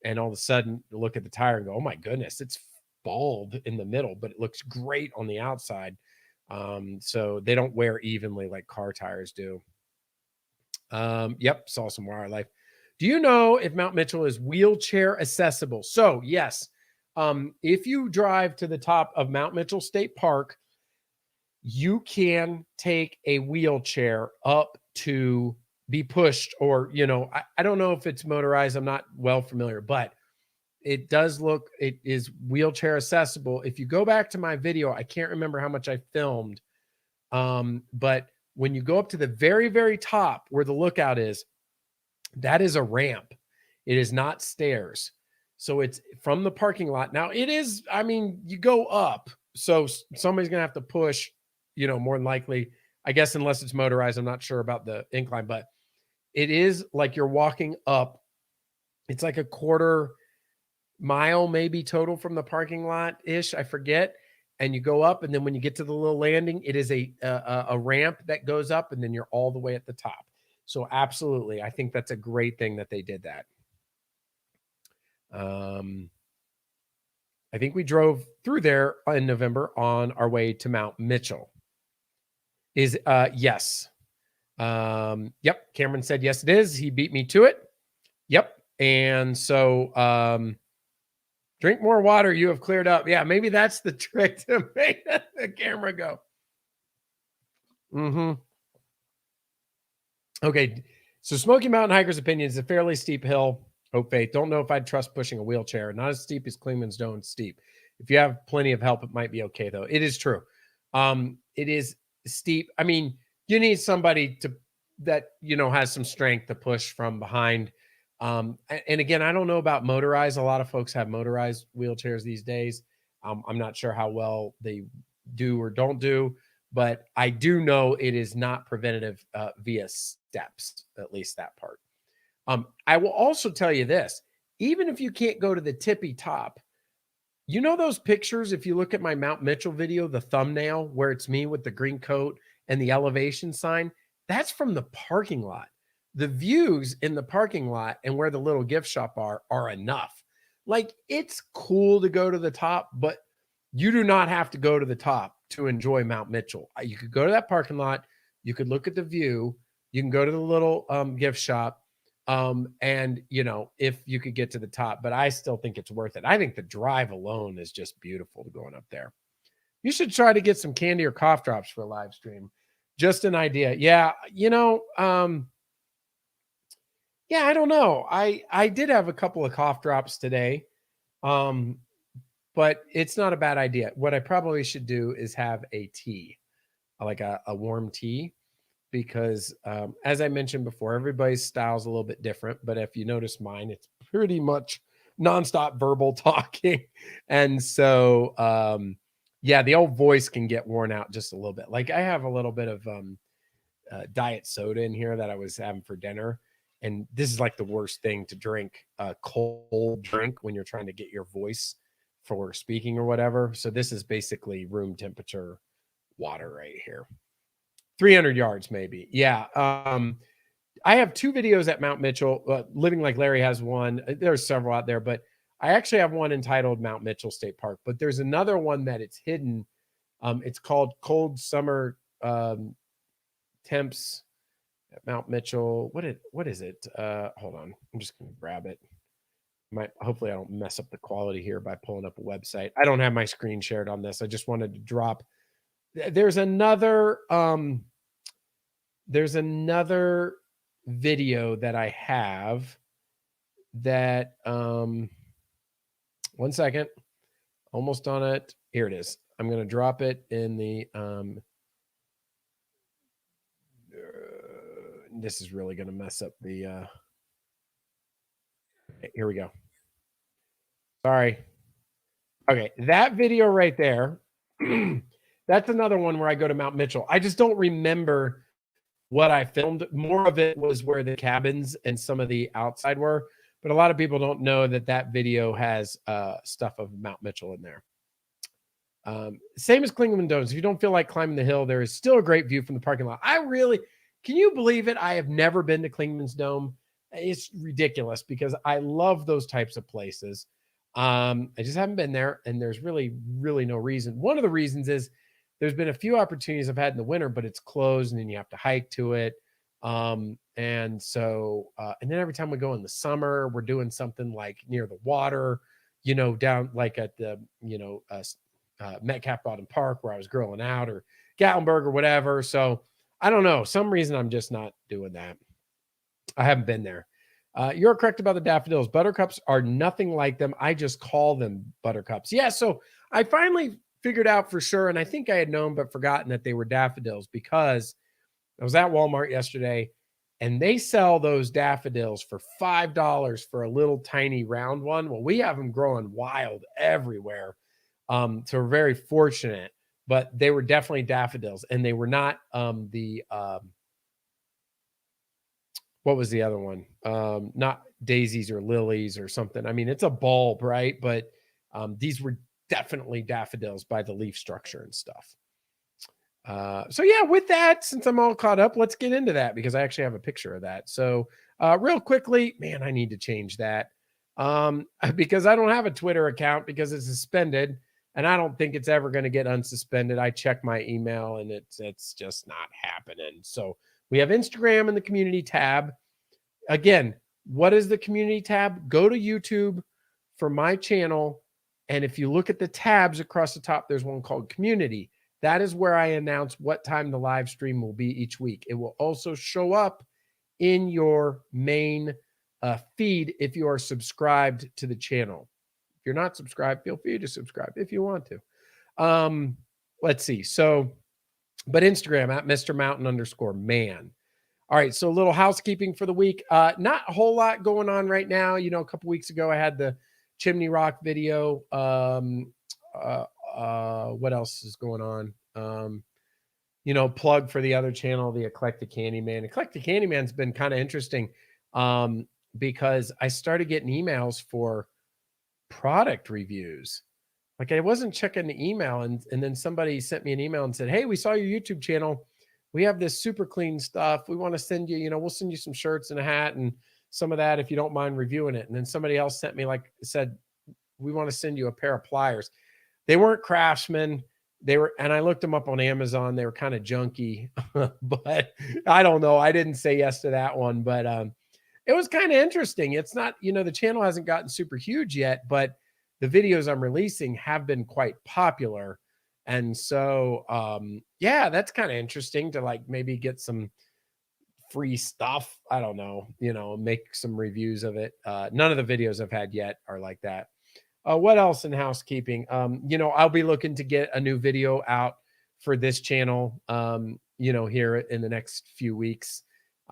and all of a sudden look at the tire and go, oh my goodness, it's bald in the middle, but it looks great on the outside. So they don't wear evenly like car tires do. Yep, saw some wildlife. Do you know if Mount Mitchell is wheelchair accessible? So yes, if you drive to the top of Mount Mitchell State Park, you can take a wheelchair up to be pushed, or, I don't know if it's motorized. I'm not well familiar, but it is wheelchair accessible. If you go back to my video, I can't remember how much I filmed. But when you go up to the very, very top where the lookout is, that is a ramp. It is not stairs. So it's from the parking lot. Now it is, you go up. So somebody's going to have to push, more than likely, I guess, unless it's motorized. I'm not sure about the incline, but it is like you're walking up. It's like a quarter mile, maybe total from the parking lot ish. I forget. And you go up. And then when you get to the little landing, it is a ramp that goes up, and then you're all the way at the top. So absolutely, I think that's a great thing that they did that. I think we drove through there in November on our way to Mount Mitchell. Yes. Yep. Cameron said, yes, it is. He beat me to it. Yep. And so, drink more water. You have cleared up. Yeah. Maybe that's the trick to make the camera go. Okay. So Smoky Mountain Hiker's opinion is a fairly steep hill. Hope Faith. Don't know if I'd trust pushing a wheelchair. Not as steep as Cleveland's Dome steep. If you have plenty of help, it might be okay, though. It is true. It is steep. You need somebody that has some strength to push from behind. And again, I don't know about motorized. A lot of folks have motorized wheelchairs these days. I'm not sure how well they do or don't do, but I do know it is not preventative via steps, at least that part. I will also tell you this, even if you can't go to the tippy top, those pictures, if you look at my Mount Mitchell video, the thumbnail where it's me with the green coat and the elevation sign, that's from the parking lot. The views in the parking lot and where the little gift shop are enough. Like, it's cool to go to the top, but you do not have to go to the top to enjoy Mount Mitchell. You could go to that parking lot. You could look at the view. You can go to the little gift shop. And if you could get to the top, but I still think it's worth it. I think the drive alone is just beautiful going up there. You should try to get some candy or cough drops for a live stream. Just an idea. Yeah. Yeah, I don't know. I did have a couple of cough drops today. But it's not a bad idea. What I probably should do is have a tea, like a warm tea, because as I mentioned before, everybody's style is a little bit different. But if you notice mine, it's pretty much nonstop verbal talking. And so, yeah, the old voice can get worn out just a little bit. Like, I have a little bit of diet soda in here that I was having for dinner. And this is like the worst thing to drink, a cold drink when you're trying to get your voice for speaking or whatever. So this is basically room temperature water right here. 300 yards, maybe. Yeah. I have 2 videos at Mount Mitchell. Living Like Larry has one. There's several out there, but I actually have one entitled Mount Mitchell State Park. But there's another one that it's hidden. It's called Cold Summer Temps at Mount Mitchell. What is it? Hold on. I'm just going to grab it. Hopefully I don't mess up the quality here by pulling up a website. I don't have my screen shared on this. I just wanted to drop. There's another video that I have that one second, almost on it. Here it is. I'm going to drop it in the this is really going to mess up the here we go. Sorry. Okay, that video right there, that's another one where I go to Mount Mitchell. I just don't remember what I filmed. More of it was where the cabins and some of the outside were, but a lot of people don't know that that video has stuff of Mount Mitchell in there. Same as Clingman Domes. If you don't feel like climbing the hill, there is still a great view from the parking lot. Can you believe it? I have never been to Clingman's Dome. It's ridiculous because I love those types of places. I just haven't been there, and there's really, really no reason. One of the reasons is there's been a few opportunities I've had in the winter, but it's closed, and then you have to hike to it. And then every time we go in the summer, we're doing something like near the water, down like at the, Metcalf Bottom Park where I was grilling out, or Gatlinburg or whatever. So I don't know. Some reason I'm just not doing that. I haven't been there. You're correct about the daffodils. Buttercups are nothing like them. I just call them buttercups. Yeah. So I finally figured out for sure, and I think I had known but forgotten that they were daffodils, because I was at Walmart yesterday and they sell those daffodils for $5 for a little tiny round one. Well, we have them growing wild everywhere. So we're very fortunate, but they were definitely daffodils, and they were not what was the other one? Not daisies or lilies or something. I mean, it's a bulb, right? But these were definitely daffodils by the leaf structure and stuff. So yeah, with that, since I'm all caught up, let's get into that, because I actually have a picture of that. So real quickly, man, I need to change that because I don't have a Twitter account because it's suspended, and I don't think it's ever going to get unsuspended. I check my email and it's just not happening. So we have Instagram in the community tab. Again, what is the community tab? Go to YouTube for my channel, and if you look at the tabs across the top, there's one called community. That is where I announce what time the live stream will be each week. It will also show up in your main feed if you are subscribed to the channel. If you're not subscribed, feel free to subscribe if you want to. Let's see. So, but Instagram at Mr. Mountain _man. All right. So a little housekeeping for the week. Not a whole lot going on right now. A couple weeks ago, I had the Chimney Rock video. What else is going on? Plug for the other channel, the Eclectic Candyman. Eclectic Candyman's been kind of interesting because I started getting emails for product reviews. Like, I wasn't checking the email, and then somebody sent me an email and said, "Hey, we saw your YouTube channel. We have this super clean stuff. We want to send you, we'll send you some shirts and a hat and some of that if you don't mind reviewing it." And then somebody else sent me, said, "We want to send you a pair of pliers." They weren't Craftsman. And I looked them up on Amazon. They were kind of junky, but I don't know. I didn't say yes to that one, but it was kind of interesting. It's not, the channel hasn't gotten super huge yet, but the videos I'm releasing have been quite popular. And so, yeah, that's kind of interesting to maybe get some free stuff. I don't know, make some reviews of it. None of the videos I've had yet are like that. What else in housekeeping? I'll be looking to get a new video out for this channel, here in the next few weeks,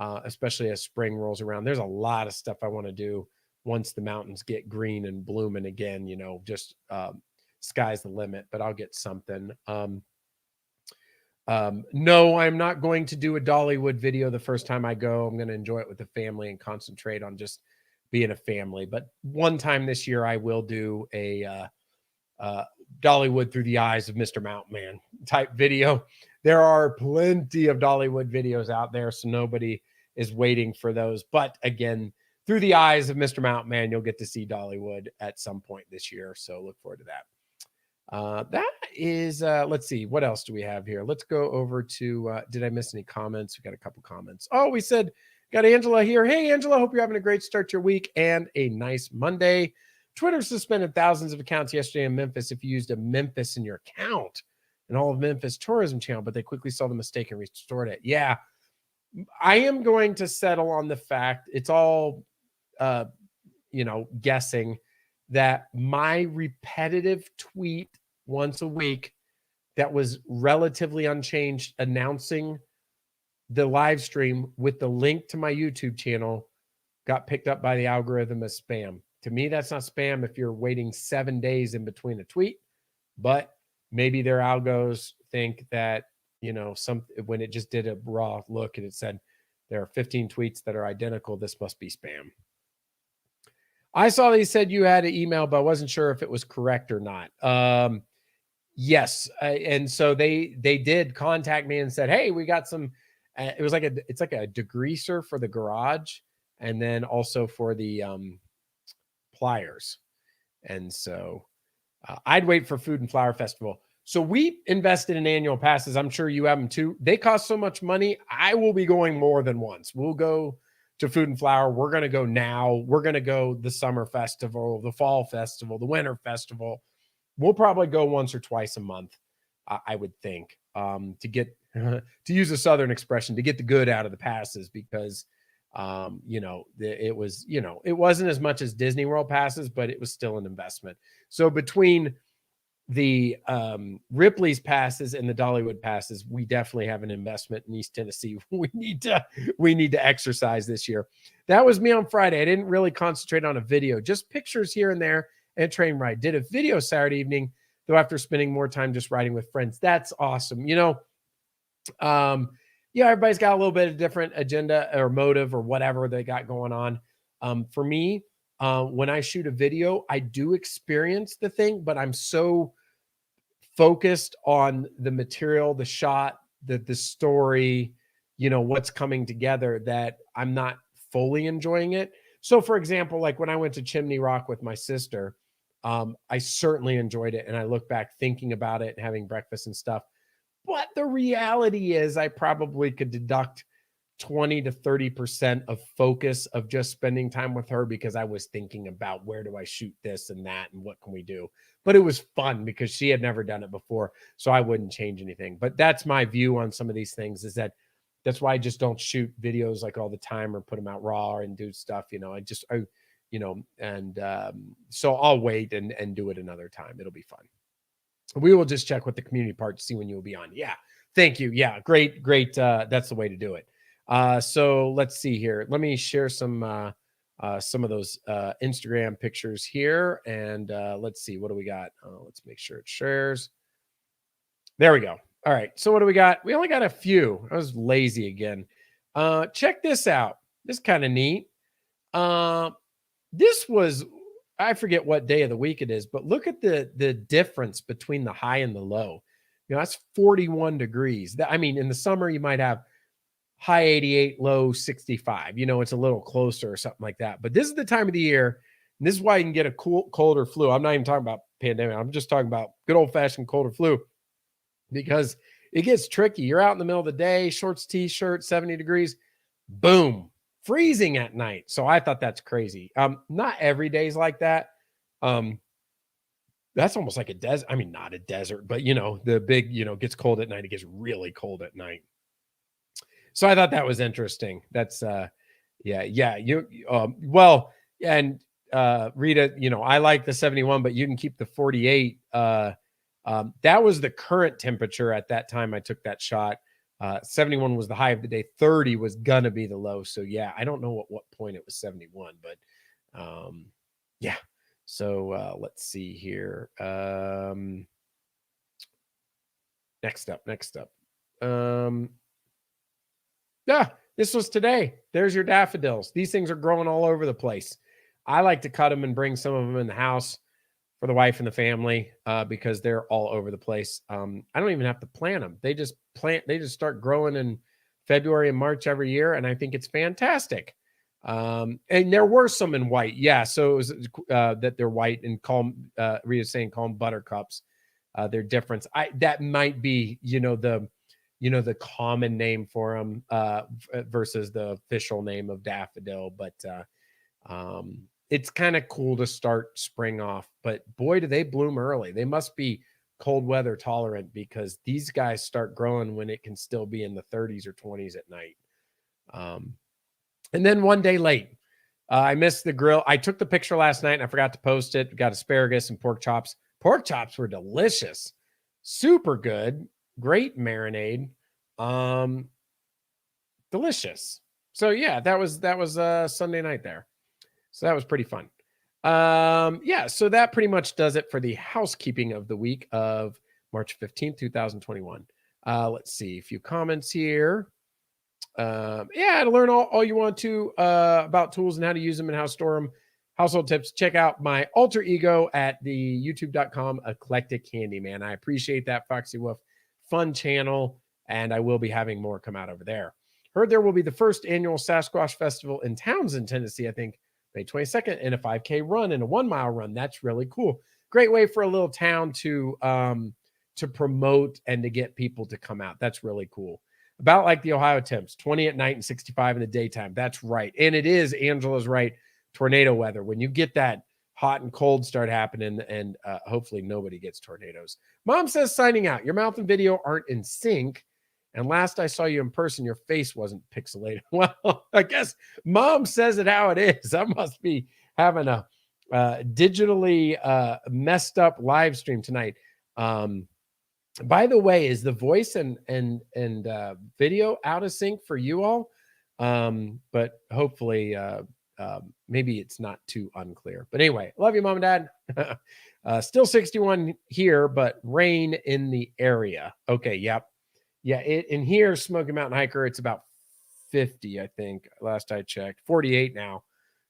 especially as spring rolls around. There's a lot of stuff I want to do once the mountains get green and blooming again, just sky's the limit, but I'll get something. No, I'm not going to do a Dollywood video the first time I go. I'm going to enjoy it with the family and concentrate on just being a family. But one time this year, I will do a Dollywood through the eyes of Mr. Mountain Man type video. There are plenty of Dollywood videos out there, so nobody is waiting for those. But again, through the eyes of Mr. Mountain Man, you'll get to see Dollywood at some point this year. So look forward to that. That is, let's see, what else do we have here? Let's go over to, did I miss any comments? We got a couple comments. Oh, we said, got Angela here. Hey, Angela, hope you're having a great start to your week and a nice Monday. Twitter suspended thousands of accounts yesterday in Memphis if you used a Memphis in your account, and all of Memphis tourism channel, but they quickly saw the mistake and restored it. Yeah, I am going to settle on the fact, it's all, guessing, that my repetitive tweet once a week that was relatively unchanged announcing the live stream with the link to my YouTube channel got picked up by the algorithm as spam. To me, that's not spam if you're waiting 7 days in between a tweet, but maybe their algos think that, when it just did a raw look and it said there are 15 tweets that are identical, this must be spam. I saw they said you had an email, but I wasn't sure if it was correct or not. Yes, and so they did contact me and said, "Hey, we got some." It's like a degreaser for the garage, and then also for the pliers. And so I'd wait for Food and Flower Festival. So we invested in annual passes. I'm sure you have them too. They cost so much money. I will be going more than once. We'll go to Food and Flower. We're going to go now. We're going to go the summer festival, the fall festival, the winter festival. We'll probably go once or twice a month, I would think, to get, to use a Southern expression, to get the good out of the passes, because, it was, it wasn't as much as Disney World passes, but it was still an investment. So between the Ripley's passes and the Dollywood passes, we definitely have an investment in East Tennessee. We need to exercise this year. That was me on Friday. I didn't really concentrate on a video, just pictures here and there and a train ride. Did a video Saturday evening, though, after spending more time just riding with friends. That's awesome. Everybody's got a little bit of different agenda or motive or whatever they got going on. For me, when I shoot a video, I do experience the thing, but I'm so focused on the material, the shot, the story, what's coming together, that I'm not fully enjoying it. So for example, like when I went to Chimney Rock with my sister, I certainly enjoyed it. And I look back thinking about it and having breakfast and stuff. But the reality is I probably could deduct 20 to 30% of focus of just spending time with her, because I was thinking about where do I shoot this and that and what can we do. But it was fun because she had never done it before, so I wouldn't change anything. But that's my view on some of these things, is that's why I just don't shoot videos like all the time or put them out raw and do stuff. So I'll wait and do it another time. It'll be fun. We will just check with the community part to see when you'll be on. Yeah. Thank you. Yeah. Great. That's the way to do it. So let's see here. Let me share some of those Instagram pictures here. And let's see, what do we got? Let's make sure it shares. There we go. All right. So what do we got? We only got a few. I was lazy again. Check this out. This is kind of neat. This was, I forget what day of the week it is, but look at the difference between the high and the low. That's 41 degrees. In the summer, you might have high 88, low 65. It's a little closer or something like that. But this is the time of the year, and this is why you can get a cold or flu. I'm not even talking about pandemic. I'm just talking about good old-fashioned cold or flu, because it gets tricky. You're out in the middle of the day, shorts, t-shirt, 70 degrees, boom, freezing at night. So I thought that's crazy. Not every day's like that. That's almost like a desert. Not a desert, but the big, gets cold at night. It gets really cold at night. So I thought that was interesting. That's Rita, I like the 71, but you can keep the 48. That was the current temperature at that time I took that shot. 71 was the high of the day. 30 was gonna be the low. So yeah, I don't know at what point it was 71, but yeah. So let's see here. Next up. Yeah, this was today. There's your daffodils. These things are growing all over the place. I like to cut them and bring some of them in the house for the wife and the family, because they're all over the place. I don't even have to plant them. They just start growing in February and March every year. And I think it's fantastic. And there were some in white. Yeah. So it was that they're white, and Rita's saying call them buttercups. Their difference. That might be, the common name for them versus the official name of daffodil. But it's kind of cool to start spring off. But boy, do they bloom early. They must be cold weather tolerant, because these guys start growing when it can still be in the 30s or 20s at night. And then one day late, I missed the grill. I took the picture last night and I forgot to post it. Got asparagus and pork chops. Pork chops were delicious. Super good. Great marinade. Delicious. So yeah, that was Sunday night there. So that was pretty fun. Yeah, so that pretty much does it for the housekeeping of the week of March 15th, 2021. Let's see, a few comments here. Yeah, to learn all you want to about tools and how to use them and how to store them, household tips, check out my alter ego at the youtube.com eclectic handyman. I appreciate that, Foxy Wolf. Fun channel, and I will be having more come out over there. Heard there will be the first annual Sasquatch Festival in Townsend, Tennessee, I think May 22nd, in a 5K run and a 1 mile run. That's really cool. Great way for a little town to promote and to get people to come out. That's really cool. About like the Ohio temps, 20 at night and 65 in the daytime. That's right. And it is, Angela's right, tornado weather. When you get that hot and cold start happening, and hopefully nobody gets tornadoes. Mom says, signing out. Your mouth and video aren't in sync. And last I saw you in person, your face wasn't pixelated. Well, I guess Mom says it how it is. I must be having a digitally messed up live stream tonight. By the way, is the voice and video out of sync for you all? But hopefully, maybe it's not too unclear. But anyway, love you, Mom and Dad. Still 61 here, but rain in the area. Okay, yep. Yeah, in here, Smoky Mountain Hiker, it's about 50, I think, last I checked. 48 now,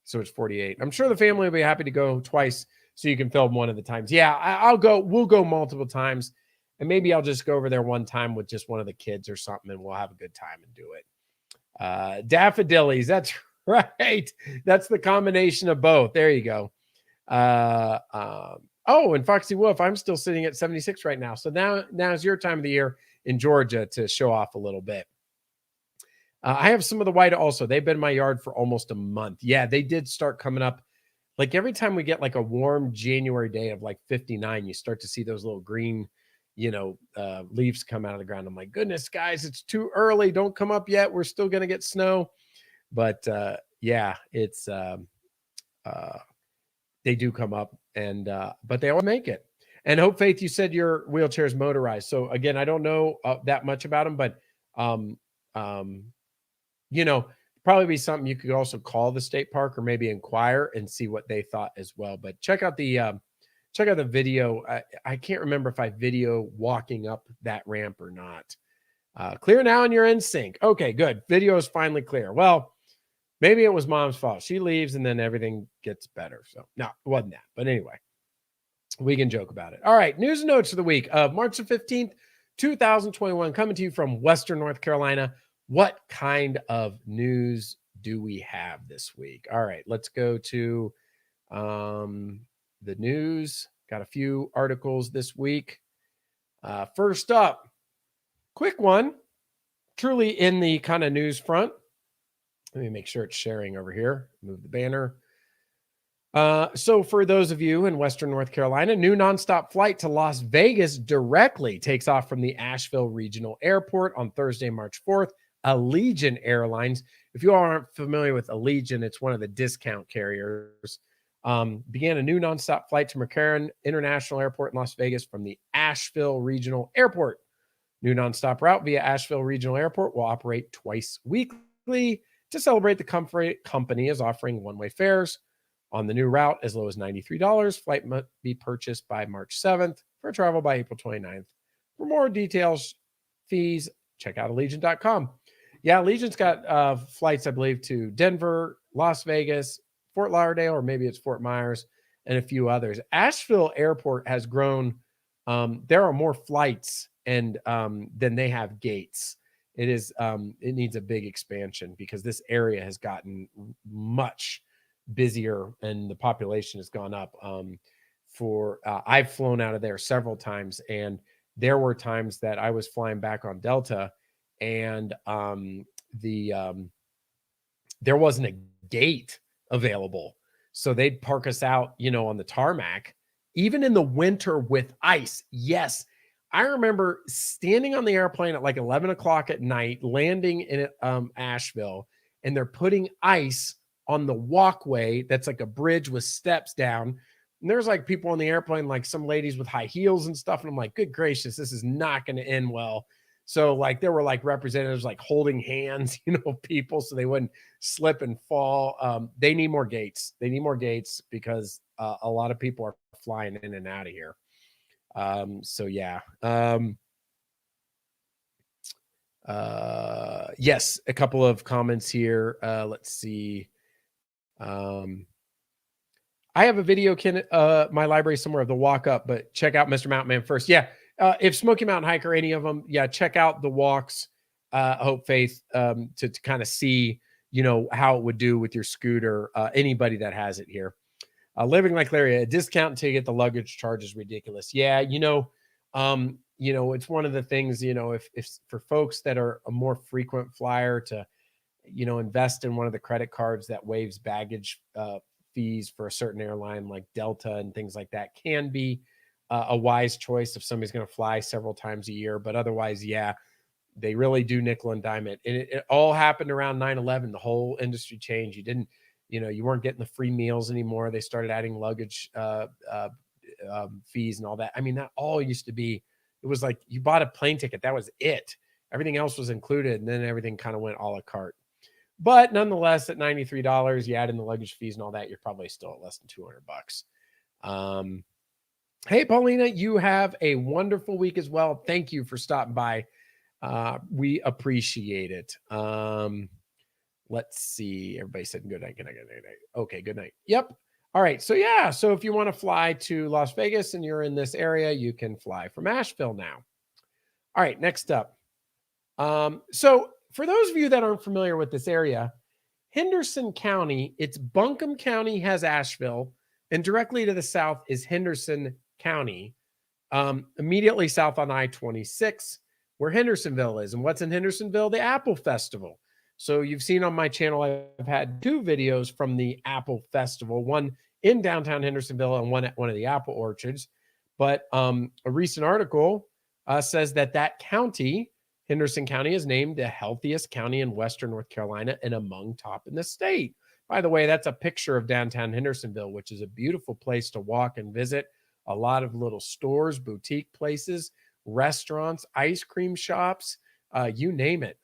so it's 48. I'm sure the family will be happy to go twice so you can film one of the times. Yeah, I'll go. We'll go multiple times, and maybe I'll just go over there one time with just one of the kids or something, and we'll have a good time and do it. Daffodils, that's right. That's the combination of both. There you go. Oh, and Foxy Wolf, I'm still sitting at 76 right now. So now's your time of the year in Georgia to show off a little bit. I have some of the white also. They've been in my yard for almost a month. Yeah, they did start coming up. Like every time we get like a warm January day of like 59, you start to see those little green, leaves come out of the ground. I'm like, goodness, guys, it's too early. Don't come up yet. We're still going to get snow. But yeah, it's they do come up, and but they always make it. And Hope Faith, you said your wheelchair is motorized. So again, I don't know that much about them, but probably be something you could also call the state park or maybe inquire and see what they thought as well. But check out the video. I can't remember if I video walking up that ramp or not. Clear now and you're in sync. Okay, good. Video is finally clear. Well, maybe it was Mom's fault. She leaves and then everything gets better. So no, it wasn't that. But anyway, we can joke about it. All right. News and notes for the week of March the 15th, 2021, coming to you from Western North Carolina. What kind of news do we have this week? All right. Let's go to the news. Got a few articles this week. First up, quick one, truly in the kind of news front. Let me make sure it's sharing over here. Move the banner. So for those of you in Western North Carolina, new nonstop flight to Las Vegas directly takes off from the Asheville Regional Airport on Thursday, March 4th. Allegiant Airlines. If you aren't familiar with Allegiant, it's one of the discount carriers. Began a new nonstop flight to McCarran International Airport in Las Vegas from the Asheville Regional Airport. New nonstop route via Asheville Regional Airport will operate twice weekly. To celebrate, the company is offering one-way fares on the new route as low as $93. Flight must be purchased by March 7th for travel by April 29th. For more details, fees, check out Allegiant.com. Yeah, Allegiant's got flights, I believe, to Denver, Las Vegas, Fort Lauderdale, or maybe it's Fort Myers, and a few others. Asheville Airport has grown. There are more flights than they have gates. It needs a big expansion because this area has gotten much busier and the population has gone up. I've flown out of there several times, and there were times that I was flying back on Delta, and there wasn't a gate available, so they'd park us out, on the tarmac, even in the winter with ice. Yes. I remember standing on the airplane at like 11 o'clock at night, landing in Asheville, and they're putting ice on the walkway that's like a bridge with steps down. And there's like people on the airplane, like some ladies with high heels and stuff. And I'm like, good gracious, this is not going to end well. So like there were like representatives like holding hands, people, so they wouldn't slip and fall. They need more gates. They need more gates because a lot of people are flying in and out of here. So yeah. Yes, a couple of comments here. Let's see. I have a video, my library somewhere of the walk up, but check out Mr. Mountain Man first. Yeah. If Smoky Mountain Hike or any of them, yeah, check out the walks, Hope Faith, to kind of see, how it would do with your scooter. Anybody that has it here. Living like Larry, a discount until you get the luggage charge is ridiculous. Yeah, it's one of the things, if for folks that are a more frequent flyer to, invest in one of the credit cards that waives baggage fees for a certain airline like Delta and things like that can be a wise choice if somebody's going to fly several times a year. But otherwise, yeah, they really do nickel and dime it. And it all happened around 9/11. The whole industry changed. You weren't getting the free meals anymore. They started adding luggage fees and all that. I mean, that all used to be, it was like you bought a plane ticket. That was it. Everything else was included. And then everything kind of went a la carte. But nonetheless, at $93, you add in the luggage fees and all that, you're probably still at less than $200. Hey, Paulina, you have a wonderful week as well. Thank you for stopping by. We appreciate it. Let's see. Everybody said good night, good night, good night. Okay, good night. Yep. All right. So yeah. So if you want to fly to Las Vegas and you're in this area, you can fly from Asheville now. All right. Next up. So for those of you that aren't familiar with this area, Henderson County, it's Buncombe County has Asheville, and directly to the south is Henderson County, immediately south on I-26, where Hendersonville is. And what's in Hendersonville? The Apple Festival. So you've seen on my channel, I've had 2 videos from the Apple Festival, one in downtown Hendersonville and one at one of the apple orchards. But a recent article says that county, Henderson County, is named the healthiest county in Western North Carolina and among top in the state. By the way, that's a picture of downtown Hendersonville, which is a beautiful place to walk and visit. A lot of little stores, boutique places, restaurants, ice cream shops, you name it.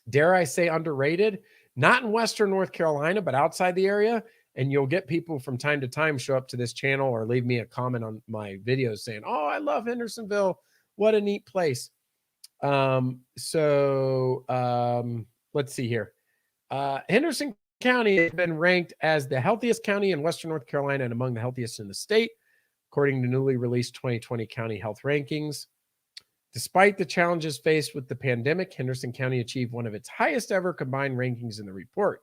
Dare I say underrated? Not in Western North Carolina, but outside the area. And you'll get people from time to time show up to this channel or leave me a comment on my videos saying, oh, I love Hendersonville. What a neat place. Let's see here. Henderson County has been ranked as the healthiest county in Western North Carolina and among the healthiest in the state, according to newly released 2020 county health rankings. Despite the challenges faced with the pandemic, Henderson County achieved one of its highest ever combined rankings in the report,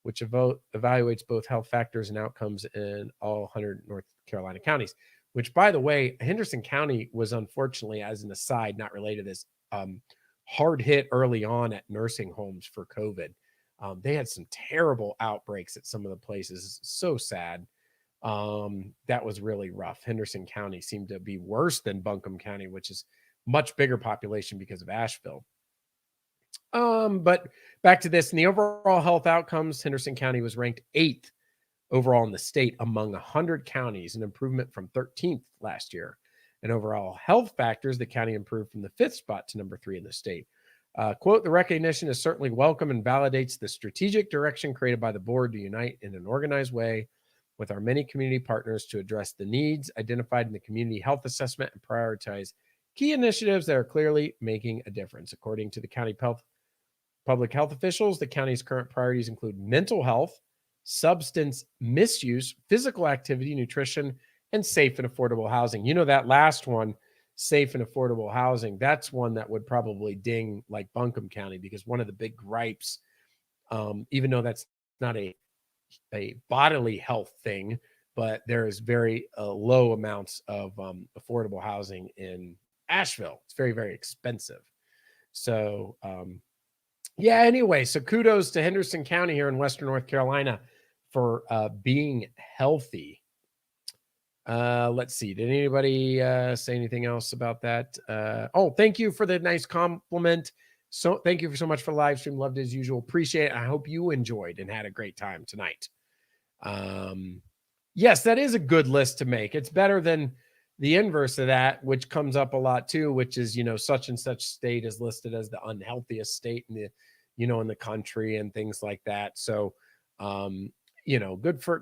which evaluates both health factors and outcomes in all 100 North Carolina counties, which, by the way, Henderson County was unfortunately, as an aside, not related to this, hard hit early on at nursing homes for COVID. They had some terrible outbreaks at some of the places. So sad. That was really rough. Henderson County seemed to be worse than Buncombe County, which is much bigger population because of Asheville. But back to this, in the overall health outcomes, Henderson County was ranked 8th overall in the state among 100 counties, an improvement from 13th last year. And overall health factors, the county improved from the 5th spot to number 3 in the state. Quote, the recognition is certainly welcome and validates the strategic direction created by the board to unite in an organized way with our many community partners to address the needs identified in the community health assessment and prioritize key initiatives that are clearly making a difference. According to the county public health officials, the county's current priorities include mental health, substance misuse, physical activity, nutrition, and safe and affordable housing. You know, that last one, safe and affordable housing, that's one that would probably ding like Buncombe County, because one of the big gripes, even though that's not a bodily health thing, but there is very low amounts of affordable housing in Asheville. It's very, very expensive. So, yeah, anyway, so kudos to Henderson County here in Western North Carolina for being healthy. Let's see. Did anybody say anything else about that? Oh, thank you for the nice compliment. So thank you so much for the live stream. Loved it as usual. Appreciate it. I hope you enjoyed and had a great time tonight. Yes, that is a good list to make. It's better than the inverse of that, which comes up a lot too, which is, such and such state is listed as the unhealthiest state in the, in the country and things like that. So, good for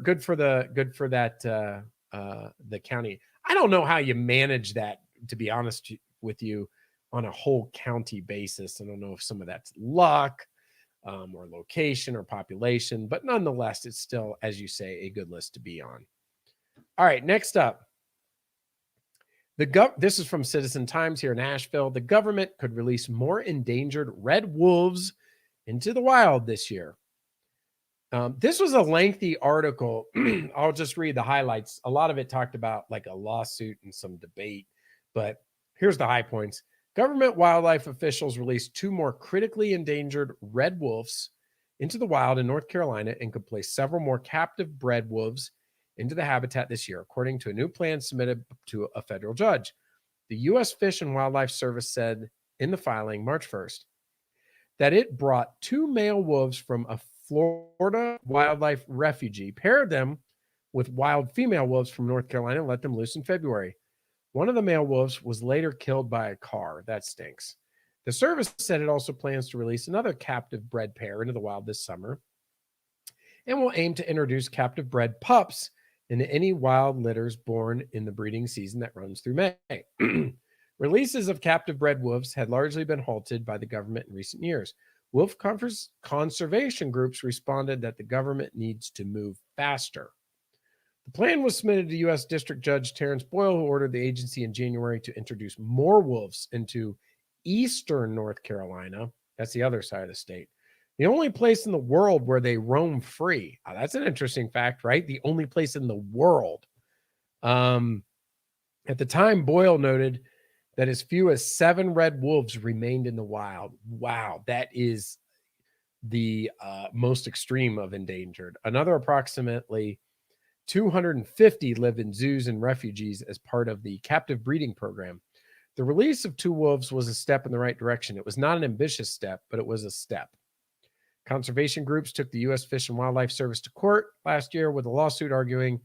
that, the county. I don't know how you manage that, to be honest with you, on a whole county basis. I don't know if some of that's luck, or location or population, but nonetheless, it's still, as you say, a good list to be on. All right, next up. This is from Citizen Times here in Asheville. The government could release more endangered red wolves into the wild this year. This was a lengthy article. I'll just read the highlights. A lot of it talked about like a lawsuit and some debate, but here's the high points. Government wildlife officials released 2 more critically endangered red wolves into the wild in North Carolina and could place several more captive bred wolves into the habitat this year, according to a new plan submitted to a federal judge. The U.S. Fish and Wildlife Service said in the filing March 1st that it brought 2 male wolves from a Florida wildlife refugee, paired them with wild female wolves from North Carolina, and let them loose in February. One of the male wolves was later killed by a car. That stinks. The service said it also plans to release another captive bred pair into the wild this summer and will aim to introduce captive bred pups into any wild litters born in the breeding season that runs through May. Releases of captive bred wolves had largely been halted by the government in recent years. Wolf conservation groups responded that the government needs to move faster. The plan was submitted to U.S. District Judge Terrence Boyle, who ordered the agency in January to introduce more wolves into eastern North Carolina. That's the other side of the state. The only place in the world where they roam free. That's an interesting fact, right? The only place in the world. At the time, Boyle noted that as few as 7 red wolves remained in the wild. Wow, that is the most extreme of endangered. Another approximately 250 live in zoos and refuges as part of the captive breeding program. The release of 2 wolves was a step in the right direction. It was not an ambitious step, but it was a step. Conservation groups took the U.S. Fish and Wildlife Service to court last year with a lawsuit arguing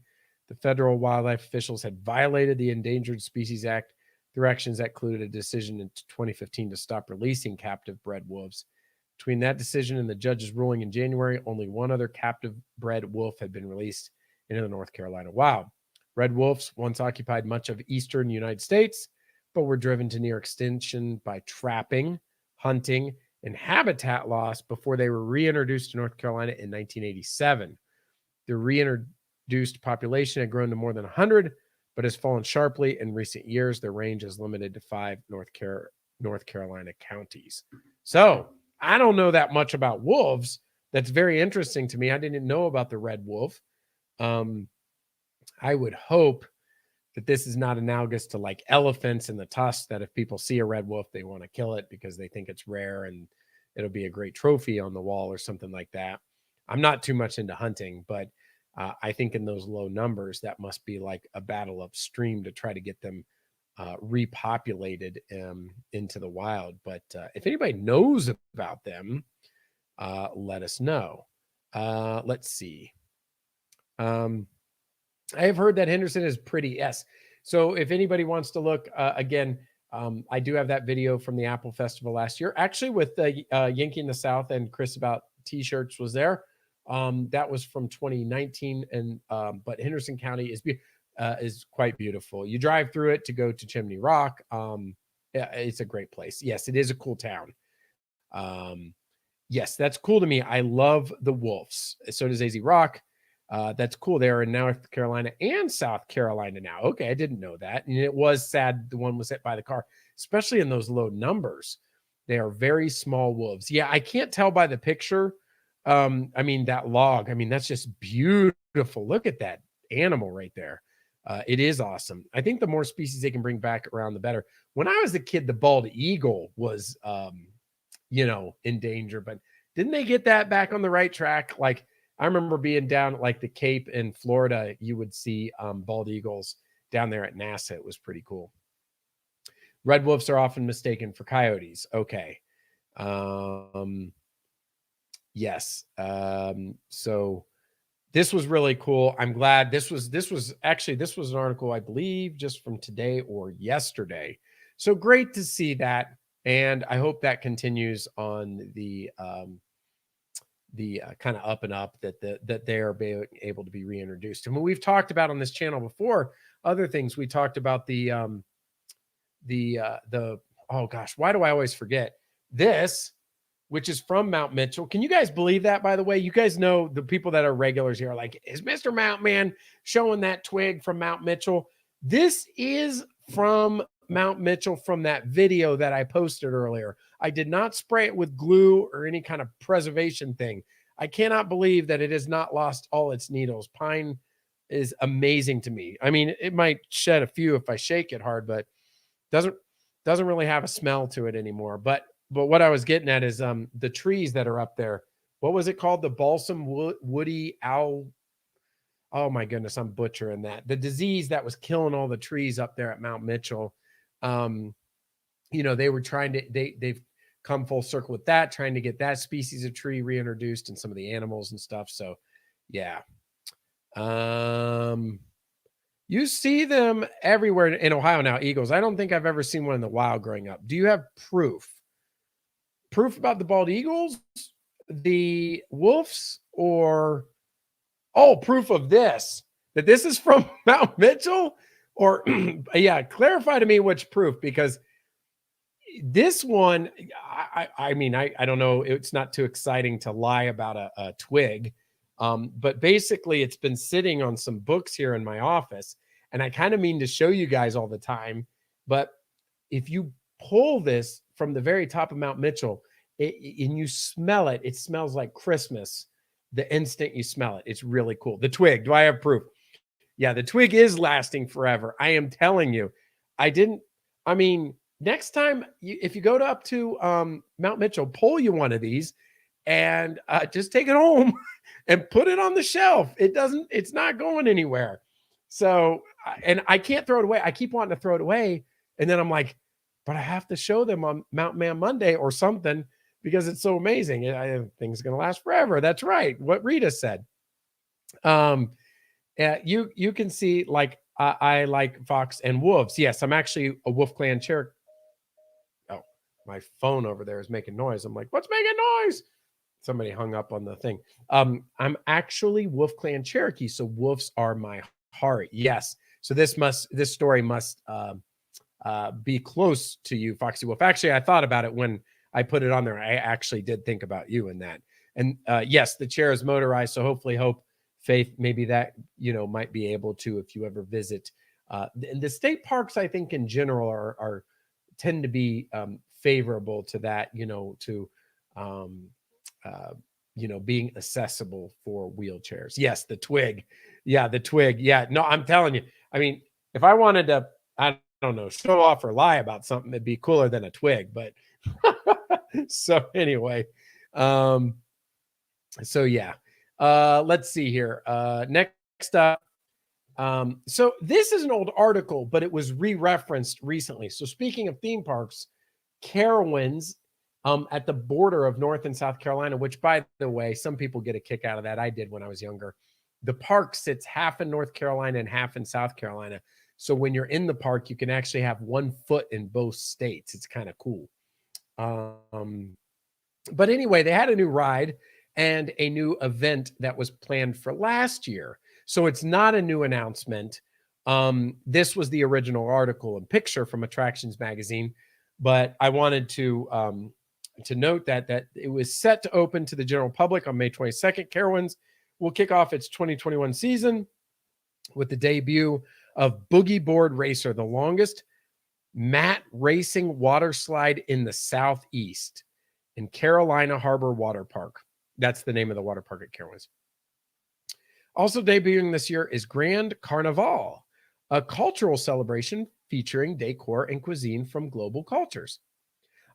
the federal wildlife officials had violated the Endangered Species Act through actions that included a decision in 2015 to stop releasing captive bred wolves. Between that decision and the judge's ruling in January, only 1 other captive bred wolf had been released into the North Carolina wild. Red wolves once occupied much of eastern United States, but were driven to near extinction by trapping, hunting, and habitat loss before they were reintroduced to North Carolina in 1987. The reintroduced population had grown to more than 100, but has fallen sharply in recent years. Their range is limited to 5 North Carolina counties. So I don't know that much about wolves. That's very interesting to me. I didn't know about the red wolf. I would hope that this is not analogous to like elephants and the tusk, that if people see a red wolf, they want to kill it because they think it's rare and it'll be a great trophy on the wall or something like that. I'm not too much into hunting, but I think in those low numbers, that must be like a battle upstream to try to get them repopulated into the wild. But if anybody knows about them, let us know. Let's see. I have heard that Henderson is pretty. Yes. So if anybody wants to look again, I do have that video from the Apple Festival last year, actually with Yankee in the South and Chris about T-shirts was there. That was from 2019, and but Henderson County is quite beautiful. You drive through it to go to Chimney Rock. Yeah, it's a great place. Yes, it is a cool town. Yes, that's cool to me. I love the wolves. So does AZ Rock. That's cool. They're in North Carolina and South Carolina now. Okay, I didn't know that. And it was sad the one was hit by the car, especially in those low numbers. They are very small wolves. Yeah, I can't tell by the picture. I mean, that log, I mean, that's just beautiful. Look at that animal right there. It is awesome. I think the more species they can bring back around, the better. When I was a kid, the bald eagle was, in danger, but didn't they get that back on the right track? Like, I remember being down at like the Cape in Florida, you would see bald eagles down there at NASA. It was pretty cool. Red wolves are often mistaken for coyotes. Okay. Yes. So this was really cool. I'm glad this was an article, I believe, just from today or yesterday. So great to see that. And I hope that continues on the kind of up and up that they are able to be reintroduced. And we've talked about on this channel before, other things. We talked about the oh gosh, why do I always forget this, which is from Mount Mitchell. Can you guys believe that, by the way? You guys know, the people that are regulars here are like, is Mr. Mount Man showing that twig from Mount Mitchell? This is from Mount Mitchell from that video that I posted earlier. I did not spray it with glue or any kind of preservation thing. I cannot believe that it has not lost all its needles. Pine is amazing to me. I mean, it might shed a few if I shake it hard, but doesn't really have a smell to it anymore. But what I was getting at is the trees that are up there. What was it called? The balsam woody owl. Oh my goodness, I'm butchering that. The disease that was killing all the trees up there at Mount Mitchell. You know, they were trying to, they've come full circle with that, trying to get that species of tree reintroduced and some of the animals and stuff. So yeah. You see them everywhere in Ohio now, eagles. I don't think I've ever seen one in the wild growing up. Do you have proof? Proof about the bald eagles, the wolves, or proof of this, that this is from Mount Mitchell? Or yeah, clarify to me which proof, because this one, I mean, I don't know. It's not too exciting to lie about a twig. But basically it's been sitting on some books here in my office, and I kind of mean to show you guys all the time. But if you pull this from the very top of Mount Mitchell and you smell it, it smells like Christmas the instant you smell it. It's really cool. The twig, do I have proof? Yeah, the twig is lasting forever. I am telling you. I mean, next time, if you go up to Mount Mitchell, pull you one of these and just take it home and put it on the shelf. It's not going anywhere. So, and I can't throw it away. I keep wanting to throw it away. And then I'm like, but I have to show them on Mount Man Monday or something, because it's so amazing. I think it's going to last forever. That's right. What Rita said. You can see, like, I like fox and wolves. Yes, I'm actually a Wolf Clan Cherokee. Oh, my phone over there is making noise. I'm like, what's making noise? Somebody hung up on the thing. I'm actually Wolf Clan Cherokee, so wolves are my heart. Yes. So this story must be close to you, Foxy Wolf. Actually, I thought about it when I put it on there. I actually did think about you in that. And yes, the chair is motorized. So hopefully, Faith, maybe that, might be able to, if you ever visit. The state parks, I think in general are tend to be favorable to that, to being accessible for wheelchairs. Yes, the twig. Yeah, the twig. Yeah, no, I'm telling you. I mean, if I wanted to, I don't know, show off or lie about something, it'd be cooler than a twig. But so anyway, so yeah. Let's see here. Next up. So this is an old article, but it was re-referenced recently. So speaking of theme parks, Carowinds at the border of North and South Carolina, which, by the way, some people get a kick out of that. I did when I was younger. The park sits half in North Carolina and half in South Carolina. So when you're in the park, you can actually have 1 foot in both states. It's kind of cool. But anyway, they had a new ride and a new event that was planned for last year. So it's not a new announcement. This was the original article and picture from Attractions Magazine, but I wanted to note that it was set to open to the general public on May 22nd. Carowinds will kick off its 2021 season with the debut of Boogie Board Racer, the longest mat racing water slide in the Southeast, in Carolina Harbor Water Park. That's the name of the water park at Carowinds. Also debuting this year is Grand Carnival, a cultural celebration featuring decor and cuisine from global cultures.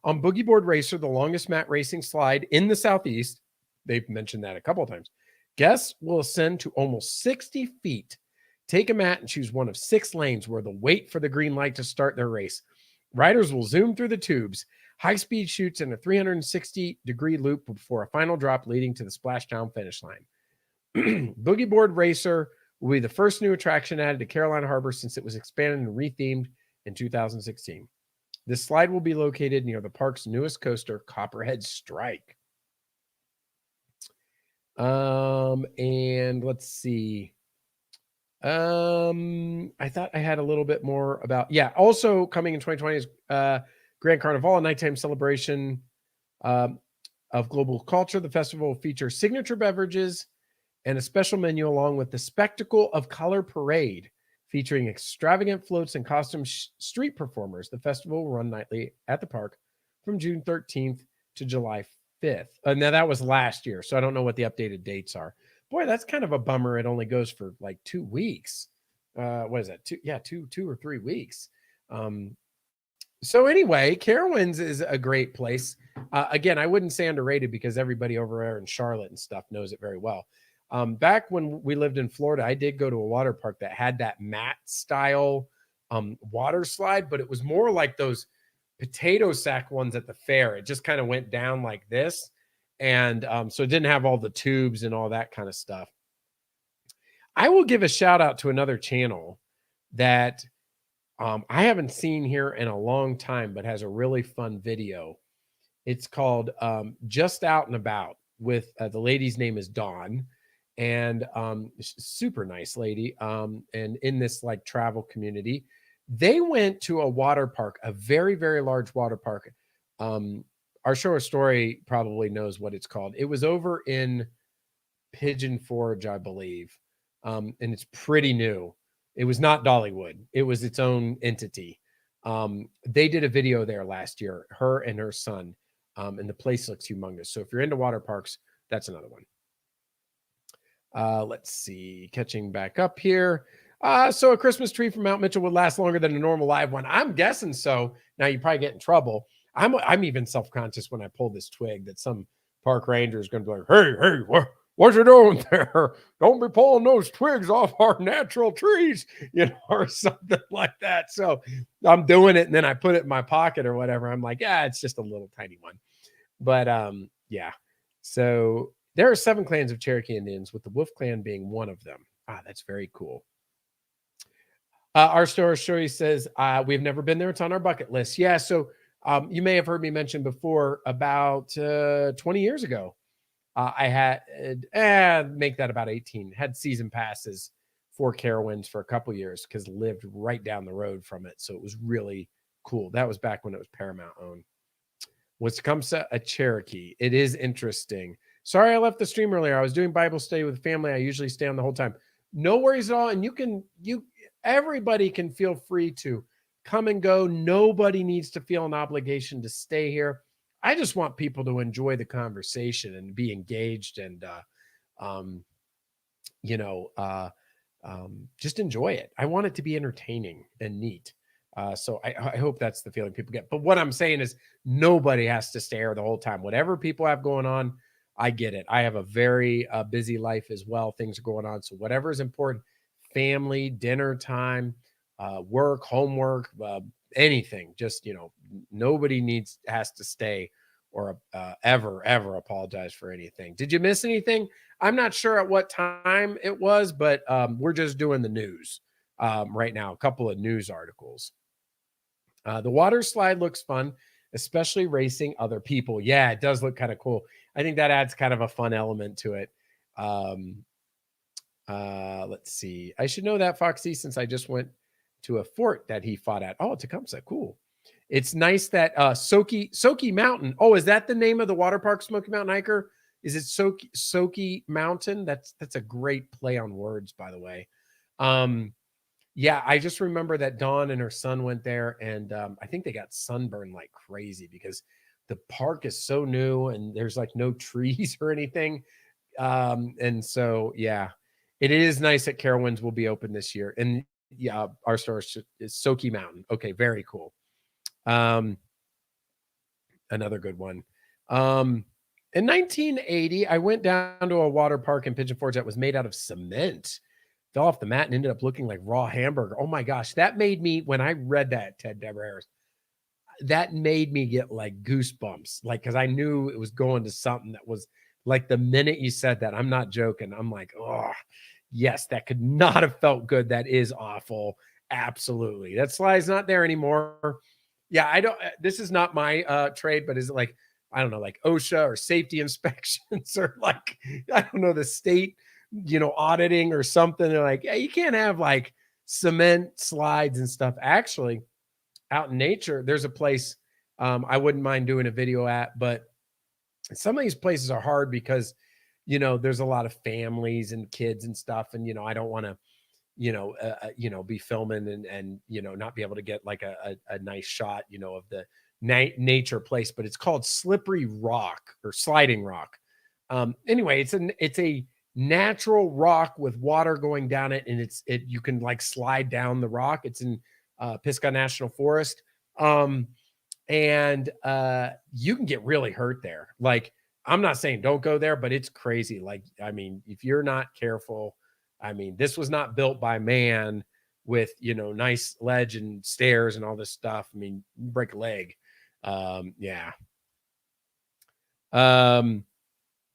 On Boogie Board Racer, the longest mat racing slide in the Southeast, they've mentioned that a couple of times, guests will ascend to almost 60 feet, take a mat and choose one of 6 lanes where they'll wait for the green light to start their race. Riders will zoom through the tubes, high-speed shoots in a 360-degree loop before a final drop leading to the splashdown finish line. Boogie Board Racer will be the first new attraction added to Carolina Harbor since it was expanded and rethemed in 2016. This slide will be located near the park's newest coaster, Copperhead Strike. And let's see. I thought I had a little bit more about, also coming in 2020 is Grand Carnival, a nighttime celebration of global culture. The festival will feature signature beverages and a special menu along with the Spectacle of Color Parade, featuring extravagant floats and costume street performers. The festival will run nightly at the park from June 13th to July 5th. Now, that was last year, so I don't know what the updated dates are. Boy, that's kind of a bummer. It only goes for like 2 weeks. What is that? 2 or 3 weeks. So anyway, Carowinds is a great place. Again, I wouldn't say underrated because everybody over there in Charlotte and stuff knows it very well. Back when we lived in Florida, I did go to a water park that had that mat style water slide, but it was more like those potato sack ones at the fair. It just kind of went down like this. And so it didn't have all the tubes and all that kind of stuff. I will give a shout out to another channel that I haven't seen here in a long time, but has a really fun video. It's called Just Out and About with the lady's name is Dawn, and super nice lady. And in this like travel community, they went to a water park, a very, very large water park. Our show story probably knows what it's called. It was over in Pigeon Forge, I believe. And it's pretty new. It was not Dollywood. It was its own entity. They did a video there last year, her and her son. And the place looks humongous. So if you're into water parks, that's another one. Let's see, catching back up here. So a Christmas tree from Mount Mitchell would last longer than a normal live one. I'm guessing so. Now you probably get in trouble. I'm even self-conscious when I pull this twig that some park ranger is going to be like, hey, what you doing there? Don't be pulling those twigs off our natural trees, or something like that. So I'm doing it, and then I put it in my pocket or whatever. I'm like, it's just a little tiny one. But yeah. So there are 7 clans of Cherokee Indians, with the Wolf Clan being one of them. That's very cool. Our story says we've never been there. It's on our bucket list. Yeah. So you may have heard me mention before about 20 years ago. I had make that about 18. Had season passes for Carowinds for a couple years because lived right down the road from it. So it was really cool. That was back when it was Paramount owned. Wascomsa, a Cherokee. It is interesting. Sorry I left the stream earlier. I was doing Bible study with family. I usually stay on the whole time. No worries at all. And everybody can feel free to come and go. Nobody needs to feel an obligation to stay here. I just want people to enjoy the conversation and be engaged and, just enjoy it. I want it to be entertaining and neat. So I hope that's the feeling people get. But what I'm saying is nobody has to stay here the whole time. Whatever people have going on, I get it. I have a very busy life as well. Things are going on. So whatever is important, family, dinner time, work, homework, anything, just, nobody has to stay or ever apologize for anything. Did you miss anything? I'm not sure at what time it was, but we're just doing the news right now. A couple of news articles. The water slide looks fun, especially racing other people. Yeah, it does look kind of cool. I think that adds kind of a fun element to it. Let's see. I should know that, Foxy, since I just went to a fort that he fought at. Oh, Tecumseh. Cool. It's nice that Soaky Mountain. Oh, is that the name of the water park, Smoky Mountain Hiker? Is it Soaky Mountain? That's a great play on words, by the way. Yeah, I just remember that Dawn and her son went there, and I think they got sunburned like crazy because the park is so new and there's like no trees or anything. And so, yeah, it is nice that Carowinds will be open this year. And yeah, our store is Soaky Mountain. Okay, very cool. Another good one. In 1980, I went down to a water park in Pigeon Forge that was made out of cement. Fell off the mat and ended up looking like raw hamburger. Oh my gosh, that made me, when I read that, Ted Deborah Harris, that made me get like goosebumps, like, because I knew it was going to something that was Like the minute you said that, I'm not joking. I'm like, oh, yes, that could not have felt good. That is awful. Absolutely. That slide's not there anymore. Yeah, I don't, this is not my trade, but is it like, I don't know, like OSHA or safety inspections or like, I don't know, the state, auditing or something. They're like, yeah, you can't have like cement slides and stuff. Actually, out in nature, there's a place I wouldn't mind doing a video at, but some of these places are hard because, there's a lot of families and kids and stuff. And, I don't want to, be filming and, not be able to get like a nice shot, of the nature place, but it's called Slippery Rock or Sliding Rock. Anyway, it's a natural rock with water going down it. And you can like slide down the rock. It's in Pisgah National Forest. And you can get really hurt there. Like, I'm not saying don't go there, but it's crazy. Like, I mean, if you're not careful, I mean, this was not built by man with, nice ledge and stairs and all this stuff. I mean, you break a leg. Yeah.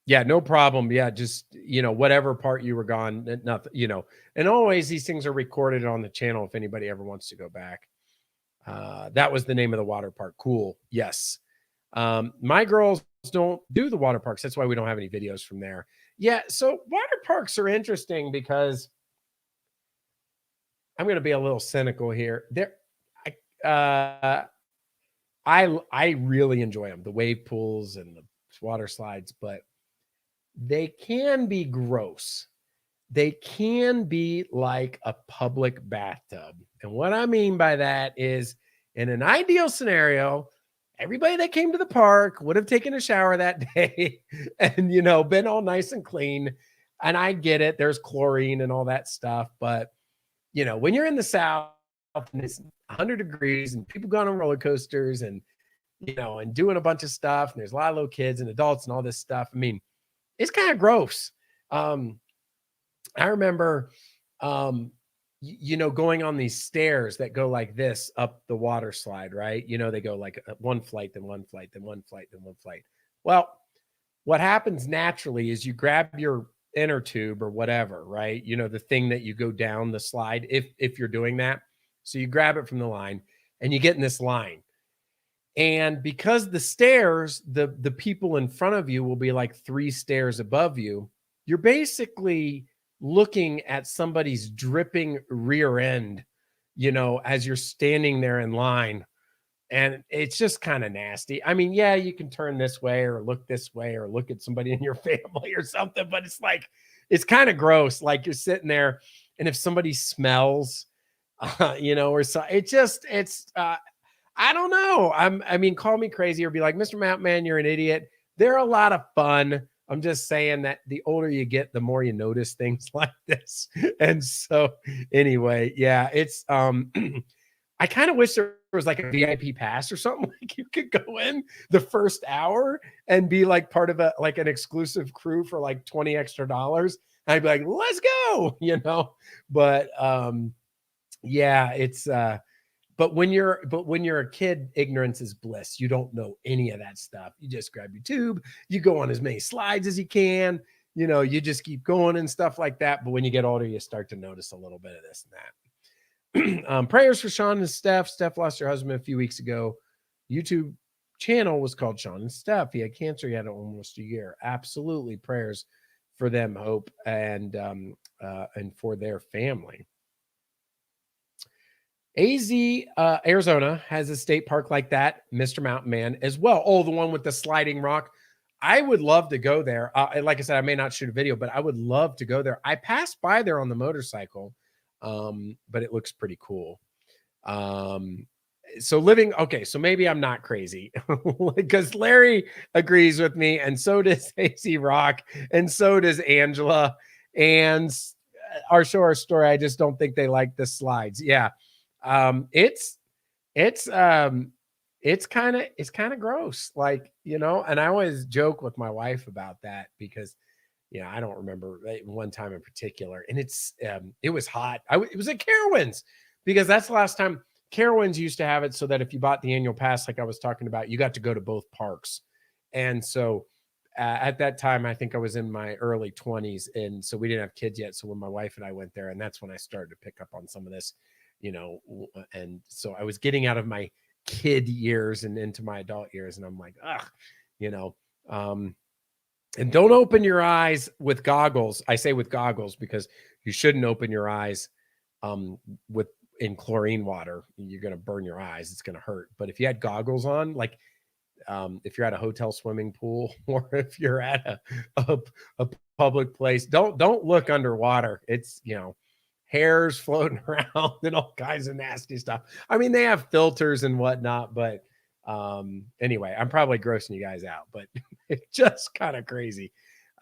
Yeah, no problem. Yeah, just, whatever part you were gone, nothing, and always these things are recorded on the channel if anybody ever wants to go back. That was the name of the water park. Cool. Yes. My girls don't do the water parks. That's why we don't have any videos from there. Yeah. So water parks are interesting because I'm going to be a little cynical here. I really enjoy them, the wave pools and the water slides, but they can be gross. They can be like a public bathtub. And what I mean by that is, in an ideal scenario, everybody that came to the park would have taken a shower that day and, been all nice and clean. And I get it. There's chlorine and all that stuff. But, when you're in the South and it's 100 degrees and people going on roller coasters and, and doing a bunch of stuff, and there's a lot of little kids and adults and all this stuff. I mean, it's kind of gross. I remember, going on these stairs that go like this up the water slide, right? They go like one flight, then one flight, then one flight, then one flight. Well, what happens naturally is you grab your inner tube or whatever, right? The thing that you go down the slide, if you're doing that. So you grab it from the line and you get in this line. And because the stairs, the people in front of you will be like 3 stairs above you, you're basically looking at somebody's dripping rear end, as you're standing there in line. And it's just kind of nasty. I mean, yeah, you can turn this way or look this way or look at somebody in your family or something, but it's like, it's kind of gross. Like you're sitting there and if somebody smells, or so I don't know. I mean, call me crazy or be like, Mr. Mountain, you're an idiot. They're a lot of fun. I'm just saying that the older you get, the more you notice things like this. And so anyway, yeah, it's, I kind of wish there was like a VIP pass or something. Like you could go in the first hour and be like part of like an exclusive crew for like $20 extra. I'd be like, let's go, but, yeah, it's, but when you're a kid, ignorance is bliss. You don't know any of that stuff. You just grab your tube, you go on as many slides as you can, you just keep going and stuff like that. But when you get older, you start to notice a little bit of this and that. Prayers for Sean and Steph. Steph lost her husband a few weeks ago. YouTube channel was called Sean and Steph. He had cancer. He had it almost a year. Absolutely. Prayers for them, hope, and for their family. AZ, Arizona has a state park like that, Mr. Mountain Man as well. Oh, the one with the sliding rock. I would love to go there. Like I said, I may not shoot a video, but I would love to go there. I passed by there on the motorcycle, but it looks pretty cool. So maybe I'm not crazy because Larry agrees with me, and so does AC Rock, and so does Angela, and our story. I just don't think they like the slides. Yeah. It's kind of gross, like, and I always joke with my wife about that because, I don't remember one time in particular, and it was hot. It was at Carowinds because that's the last time. Carowinds used to have it so that if you bought the annual pass, like I was talking about, you got to go to both parks. And so at that time, I think I was in my early 20s. And so we didn't have kids yet. So when my wife and I went there, and that's when I started to pick up on some of this, and so I was getting out of my kid years and into my adult years. And I'm like, you know, and don't open your eyes with goggles. I say with goggles because you shouldn't open your eyes with in chlorine water. You're going to burn your eyes. It's going to hurt. But if you had goggles on, like if you're at a hotel swimming pool or if you're at a public place, don't look underwater. It's, hairs floating around and all kinds of nasty stuff. I mean, they have filters and whatnot, but anyway, I'm probably grossing you guys out, but it's just kind of crazy.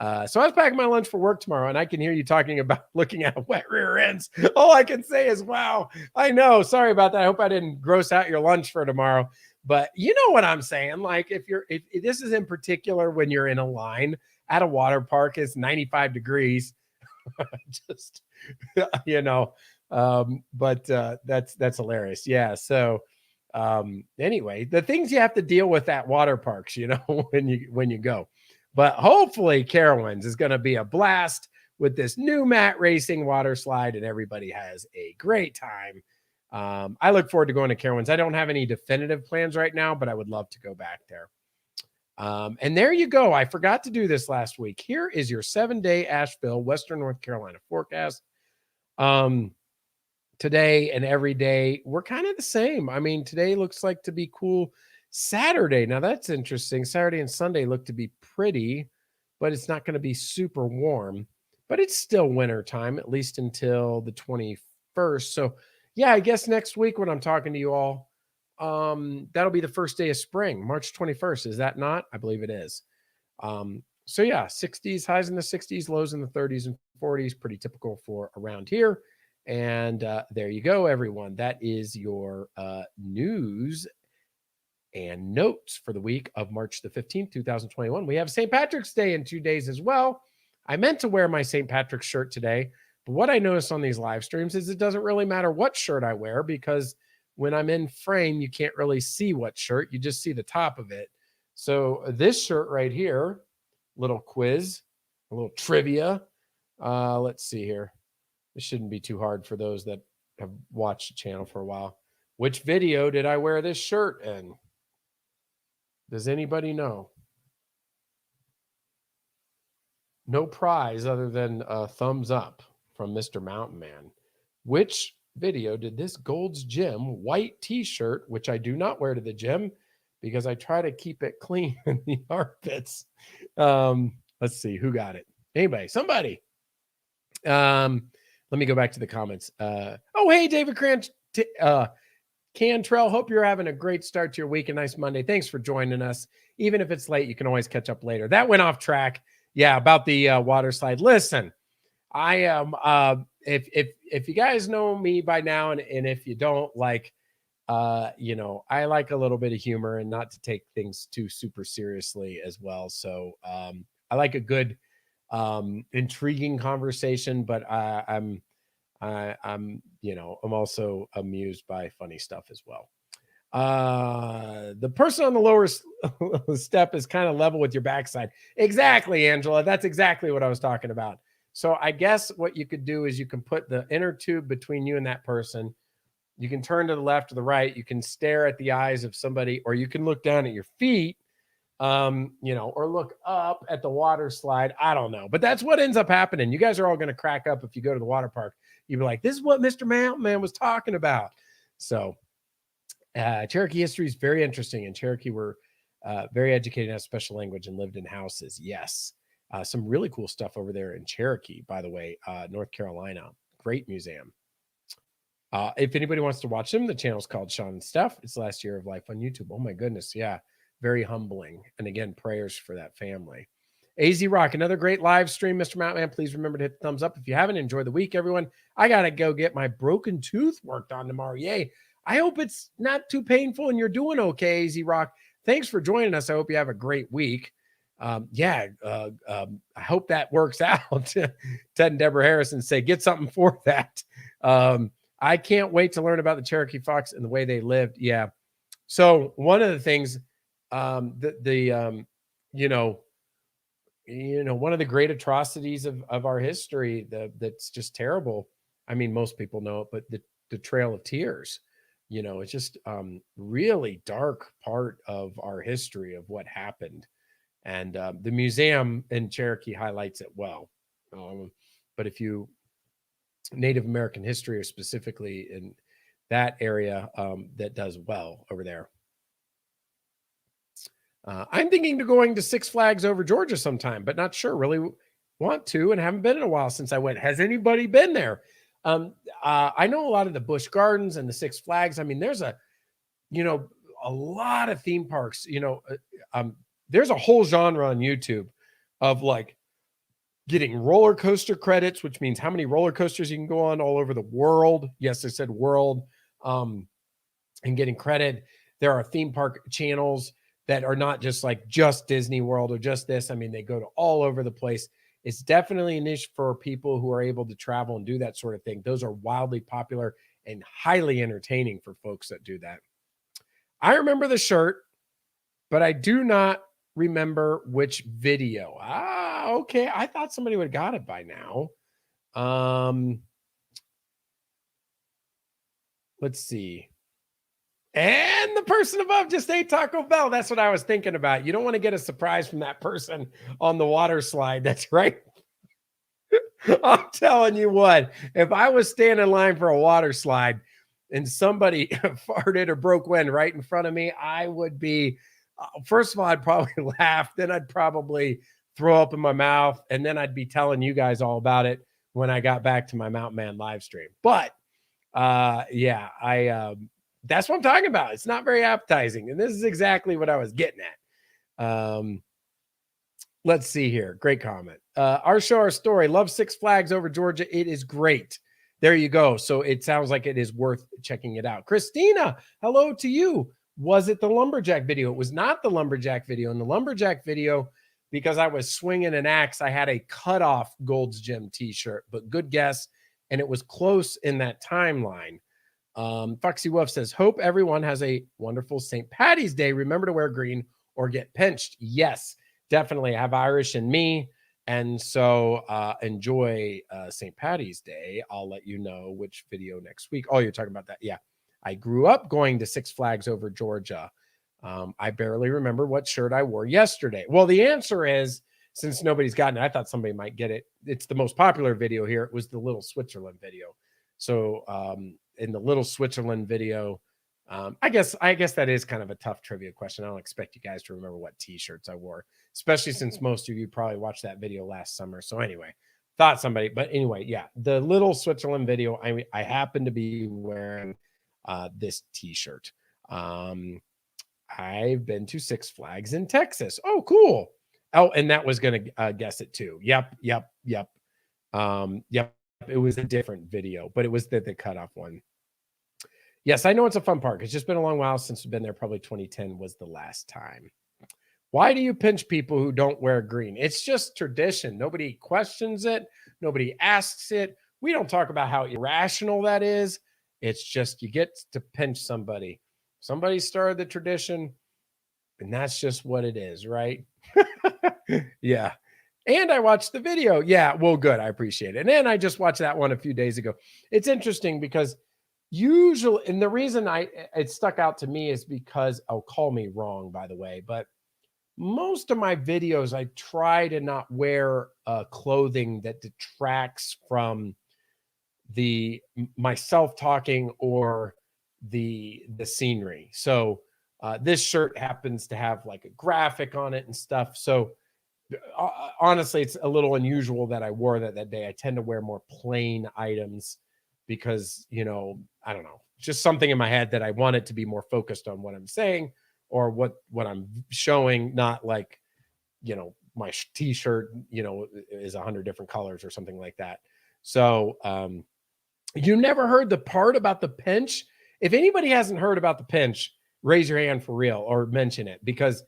So I was packing my lunch for work tomorrow, and I can hear you talking about looking at wet rear ends. All I can say is, wow, I know. Sorry about that. I hope I didn't gross out your lunch for tomorrow. But you know what I'm saying? Like if this is in particular when you're in a line at a water park, it's 95 degrees. Just, but that's hilarious. Yeah. So anyway, the things you have to deal with at water parks, when you go. But hopefully Carowinds is going to be a blast with this new mat racing water slide, and everybody has a great time. I look forward to going to Carowinds. I don't have any definitive plans right now, but I would love to go back there. And there you go. I forgot to do this last week. Here is your 7-day Asheville, Western North Carolina forecast. Today and every day, we're kind of the same. I mean, today looks like to be cool. Saturday, now that's interesting. Saturday and Sunday look to be pretty, but it's not going to be super warm. But it's still winter time, at least until the 21st. So, yeah, I guess next week when I'm talking to you all, that'll be the first day of spring, March 21st. Is that not? I believe it is. So yeah, 60s, highs in the 60s, lows in the 30s and 40s, pretty typical for around here. And there you go, everyone. That is your news and notes for the week of March the 15th, 2021. We have St. Patrick's Day in 2 days as well. I meant to wear my St. Patrick's shirt today, but what I noticed on these live streams is it doesn't really matter what shirt I wear, because when I'm in frame, you can't really see what shirt. You just see the top of it. So this shirt right here, little quiz, a little trivia. Let's see here. This shouldn't be too hard for those that have watched the channel for a while. Which video did I wear this shirt in? Does anybody know? No prize other than a thumbs up from Mr. Mountain Man. Which video did this Gold's Gym white t-shirt, which I do not wear to the gym because I try to keep it clean in the armpits. Let's see who got it. Anybody, somebody. Let me go back to the comments. Oh, hey, David Cantrell. Hope you're having a great start to your week. A nice Monday. Thanks for joining us. Even if it's late, you can always catch up later. That went off track. Yeah, about the water slide. Listen, I am if you guys know me by now, and if you don't, like I like a little bit of humor and not to take things too super seriously as well. So I like a good intriguing conversation, but I'm also amused by funny stuff as well. The person on the lower step is kind of level with your backside. Exactly, Angela. That's exactly what I was talking about. So I guess what you could do is you can put the inner tube between you and that person. You can turn to the left or the right. You can stare at the eyes of somebody, or you can look down at your feet, or look up at the water slide. I don't know, but that's what ends up happening. You guys are all going to crack up if you go to the water park. You'll be like, this is what Mr. Mountain Man was talking about. So Cherokee history is very interesting. And Cherokee were very educated, as special language, and lived in houses. Yes. Some really cool stuff over there in Cherokee, by the way, North Carolina. Great museum. If anybody wants to watch them, the channel's called Sean and Steph. It's Last Year of Life on YouTube. Oh my goodness. Yeah. Very humbling. And again, prayers for that family. AZ Rock, another great live stream, Mr. Mountain Man. Please remember to hit the thumbs up if you haven't. Enjoy the week, everyone. I got to go get my broken tooth worked on tomorrow. Yay. I hope it's not too painful and you're doing okay, AZ Rock. Thanks for joining us. I hope you have a great week. I hope that works out. Ted and Deborah Harrison say, get something for that. I can't wait to learn about the Cherokee Fox and the way they lived. Yeah. So one of the things, one of the great atrocities of our history that's just terrible. I mean, most people know it, but the Trail of Tears, it's just really dark part of our history of what happened. And the museum in Cherokee highlights it well. But if you Native American history, or specifically in that area, that does well over there. I'm thinking to going to Six Flags over Georgia sometime, but not sure. Really want to, and haven't been in a while since I went. Has anybody been there? I know a lot of the Busch Gardens and the Six Flags. I mean, there's a lot of theme parks. There's a whole genre on YouTube of like getting roller coaster credits, which means how many roller coasters you can go on all over the world. Yes, I said world. And getting credit. There are theme park channels that are not just like just Disney World or just this. I mean, they go to all over the place. It's definitely a niche for people who are able to travel and do that sort of thing. Those are wildly popular and highly entertaining for folks that do that. I remember the shirt, but I do not remember which video. Okay. I thought somebody would have got it by now. Let's see. And the person above just ate Taco Bell. That's what I was thinking about. You don't want to get a surprise from that person on the water slide. That's right. I'm telling you what, if I was standing in line for a water slide and somebody farted or broke wind right in front of me, I would be, first of all, I'd probably laugh. Then I'd probably throw up in my mouth. And then I'd be telling you guys all about it when I got back to my Mountain Man live stream. But that's what I'm talking about. It's not very appetizing. And this is exactly what I was getting at. Let's see here. Great comment. Our show, our story. Love Six Flags over Georgia. It is great. There you go. So it sounds like it is worth checking it out. Christina, hello to you. Was it the lumberjack video? It was not the lumberjack video. In the lumberjack video, because I was swinging an axe, I had a cutoff Gold's Gym t-shirt, but good guess. And it was close in that timeline. Foxy Wolf says, hope everyone has a wonderful St. Patty's Day. Remember to wear green or get pinched. Yes, definitely. I have Irish in me. And so enjoy St. Patty's Day. I'll let you know which video next week. Oh, you're talking about that. Yeah. I grew up going to Six Flags over Georgia. I barely remember what shirt I wore yesterday. Well, the answer is, since nobody's gotten it, I thought somebody might get it. It's the most popular video here. It was the Little Switzerland video. So in the Little Switzerland video, I guess that is kind of a tough trivia question. I don't expect you guys to remember what t-shirts I wore, especially since most of you probably watched that video last summer. So anyway, thought somebody, but anyway, yeah, the Little Switzerland video, I happen to be wearing this t-shirt. I've been to Six Flags in Texas. Oh, cool. Oh, and that was going to guess it too. Yep. Yep. It was a different video, but it was the cutoff one. Yes, I know it's a fun park. It's just been a long while since we've been there. Probably 2010 was the last time. Why do you pinch people who don't wear green? It's just tradition. Nobody questions it. Nobody asks it. We don't talk about how irrational that is. It's just you get to pinch somebody. Somebody started the tradition, and that's just what it is, right? Yeah. And I watched the video. Yeah, well, good. I appreciate it. And then I just watched that one a few days ago. It's interesting because usually, and the reason it stuck out to me is because, call me wrong, by the way, but most of my videos, I try to not wear clothing that detracts from myself talking or the scenery. So this shirt happens to have like a graphic on it and stuff. So honestly, it's a little unusual that I wore that day. I tend to wear more plain items because, I don't know, just something in my head that I want it to be more focused on what I'm saying or what I'm showing, not like, my t-shirt, is 100 different colors or something like that. So you never heard the part about the pinch? If anybody hasn't heard about the pinch, raise your hand for real or mention it, because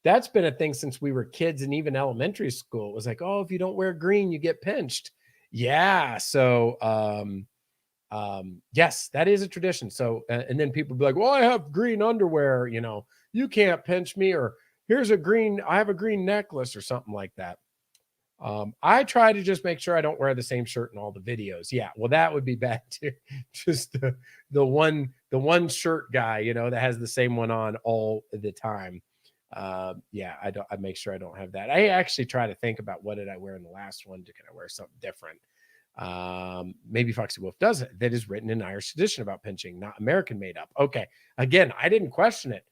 that's been a thing since we were kids and even elementary school. It was like, oh, if you don't wear green, you get pinched. Yeah. So, yes, that is a tradition. So, and then people be like, well, I have green underwear, you can't pinch me, or I have a green necklace or something like that. I try to just make sure I don't wear the same shirt in all the videos. Yeah, well, that would be bad too. Just the one shirt guy, you know, that has the same one on all the time. Yeah, I make sure I don't have that. I actually try to think about what did I wear in the last one? Can I wear something different? Maybe Foxy Wolf does it. That is written in Irish tradition about pinching, not American made up. Okay, again, I didn't question it.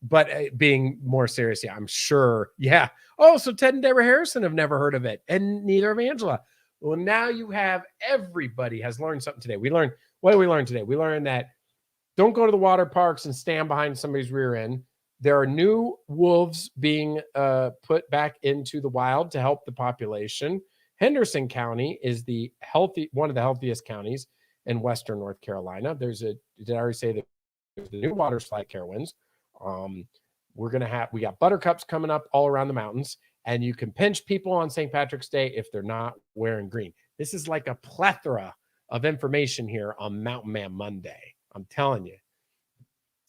But being more serious, yeah, I'm sure. Yeah. Oh, so Ted and Deborah Harrison have never heard of it, and neither have Angela. Well, now you have, everybody has learned something today. We learned, what did we learn today? We learned that don't go to the water parks and stand behind somebody's rear end. There are new wolves being put back into the wild to help the population. Henderson County is one of the healthiest counties in Western North Carolina. Did I already say that there's the new water slide Carowinds? We got buttercups coming up all around the mountains, and you can pinch people on St. Patrick's Day if they're not wearing green. This is like a plethora of information here on Mountain Man Monday. I'm telling you.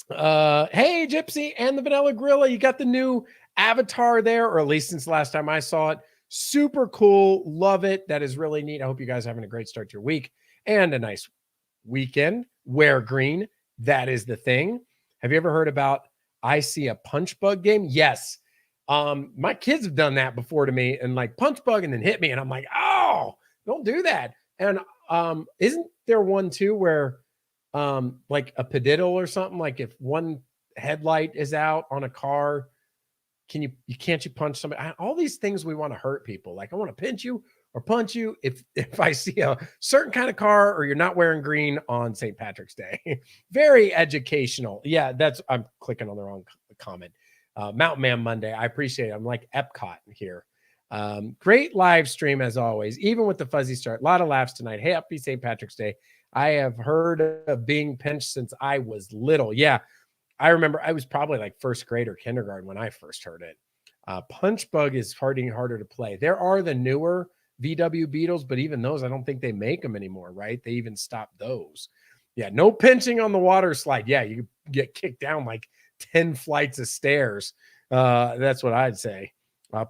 Hey, Gypsy and the Vanilla Gorilla, you got the new avatar there, or at least since the last time I saw it. Super cool. Love it. That is really neat. I hope you guys are having a great start to your week and a nice weekend. Wear green. That is the thing. Have you ever heard about I See a Punch Bug game? Yes. My kids have done that before to me and like punch bug and then hit me. And I'm like, oh, don't do that. And isn't there one too where like a pediddle or something, like if one headlight is out on a car, can't you punch somebody? All these things we want to hurt people. Like I want to pinch you or punch you if I see a certain kind of car or you're not wearing green on St. Patrick's Day. Very educational. Yeah, I'm clicking on the wrong comment. Mountain Man Monday. I appreciate it. I'm like Epcot here. Great live stream as always, even with the fuzzy start. A lot of laughs tonight. Happy St. Patrick's Day. I have heard of being pinched since I was little. Yeah, I remember I was probably like first grade or kindergarten when I first heard it. Punch bug is harder to play. There are the newer VW Beetles, but even those, I don't think they make them anymore, right? They even stopped those. Yeah, no pinching on the water slide. Yeah, you get kicked down like 10 flights of stairs. That's what I'd say.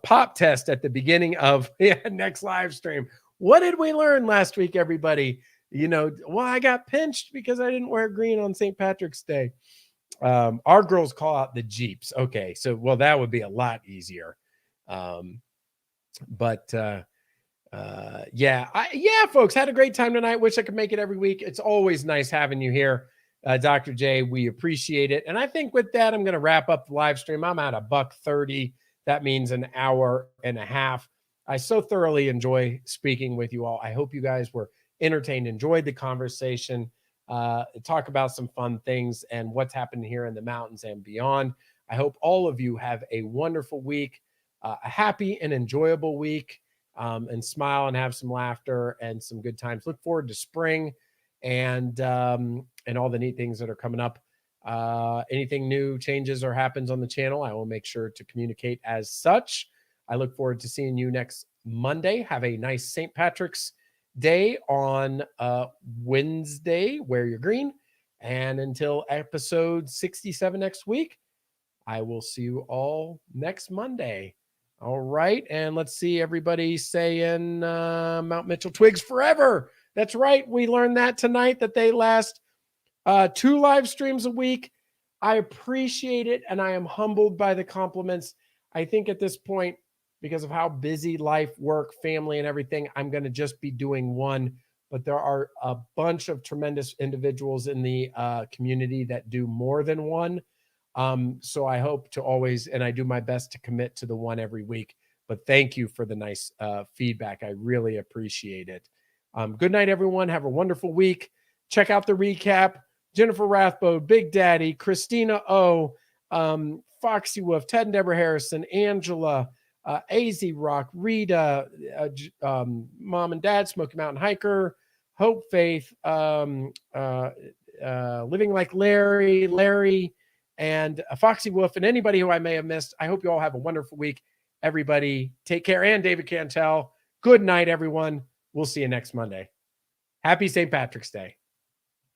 Pop test at the beginning of next live stream. What did we learn last week, everybody? You know, well, I got pinched because I didn't wear green on St. Patrick's Day. Our girls call out the Jeeps. Okay, so well, that would be a lot easier. Yeah, folks, had a great time tonight. Wish I could make it every week. It's always nice having you here, Dr. J. We appreciate it. And I think with that, I'm going to wrap up the live stream. I'm at $1:30. That means an hour and a half. I so thoroughly enjoy speaking with you all. I hope you guys were entertained, enjoyed the conversation, talk about some fun things and what's happening here in the mountains and beyond. I hope all of you have a wonderful week, a happy and enjoyable week, and smile and have some laughter and some good times. Look forward to spring and all the neat things that are coming up. Anything new changes or happens on the channel, I will make sure to communicate as such. I look forward to seeing you next Monday. Have a nice St. Patrick's Day on Wednesday. Wear your green. And until episode 67 next week, I will see you all next Monday. All right. And let's see everybody saying Mount Mitchell Twigs forever. That's right. We learned that tonight, that they last 2 live streams a week. I appreciate it. And I am humbled by the compliments. I think at this point, because of how busy life, work, family, and everything, I'm going to just be doing one. But there are a bunch of tremendous individuals in the community that do more than one. So I hope to always, and I do my best to commit to the one every week. But thank you for the nice feedback. I really appreciate it. Good night, everyone. Have a wonderful week. Check out the recap. Jennifer Rathbone, Big Daddy, Christina O, Foxy Wolf, Ted and Deborah Harrison, Angela, AZ Rock, Rita, Mom and Dad, Smoky Mountain Hiker, Hope Faith, Living Like Larry, and Foxy Wolf, and anybody who I may have missed. I hope you all have a wonderful week. Everybody, take care. And David Cantel, good night, everyone. We'll see you next Monday. Happy St. Patrick's Day.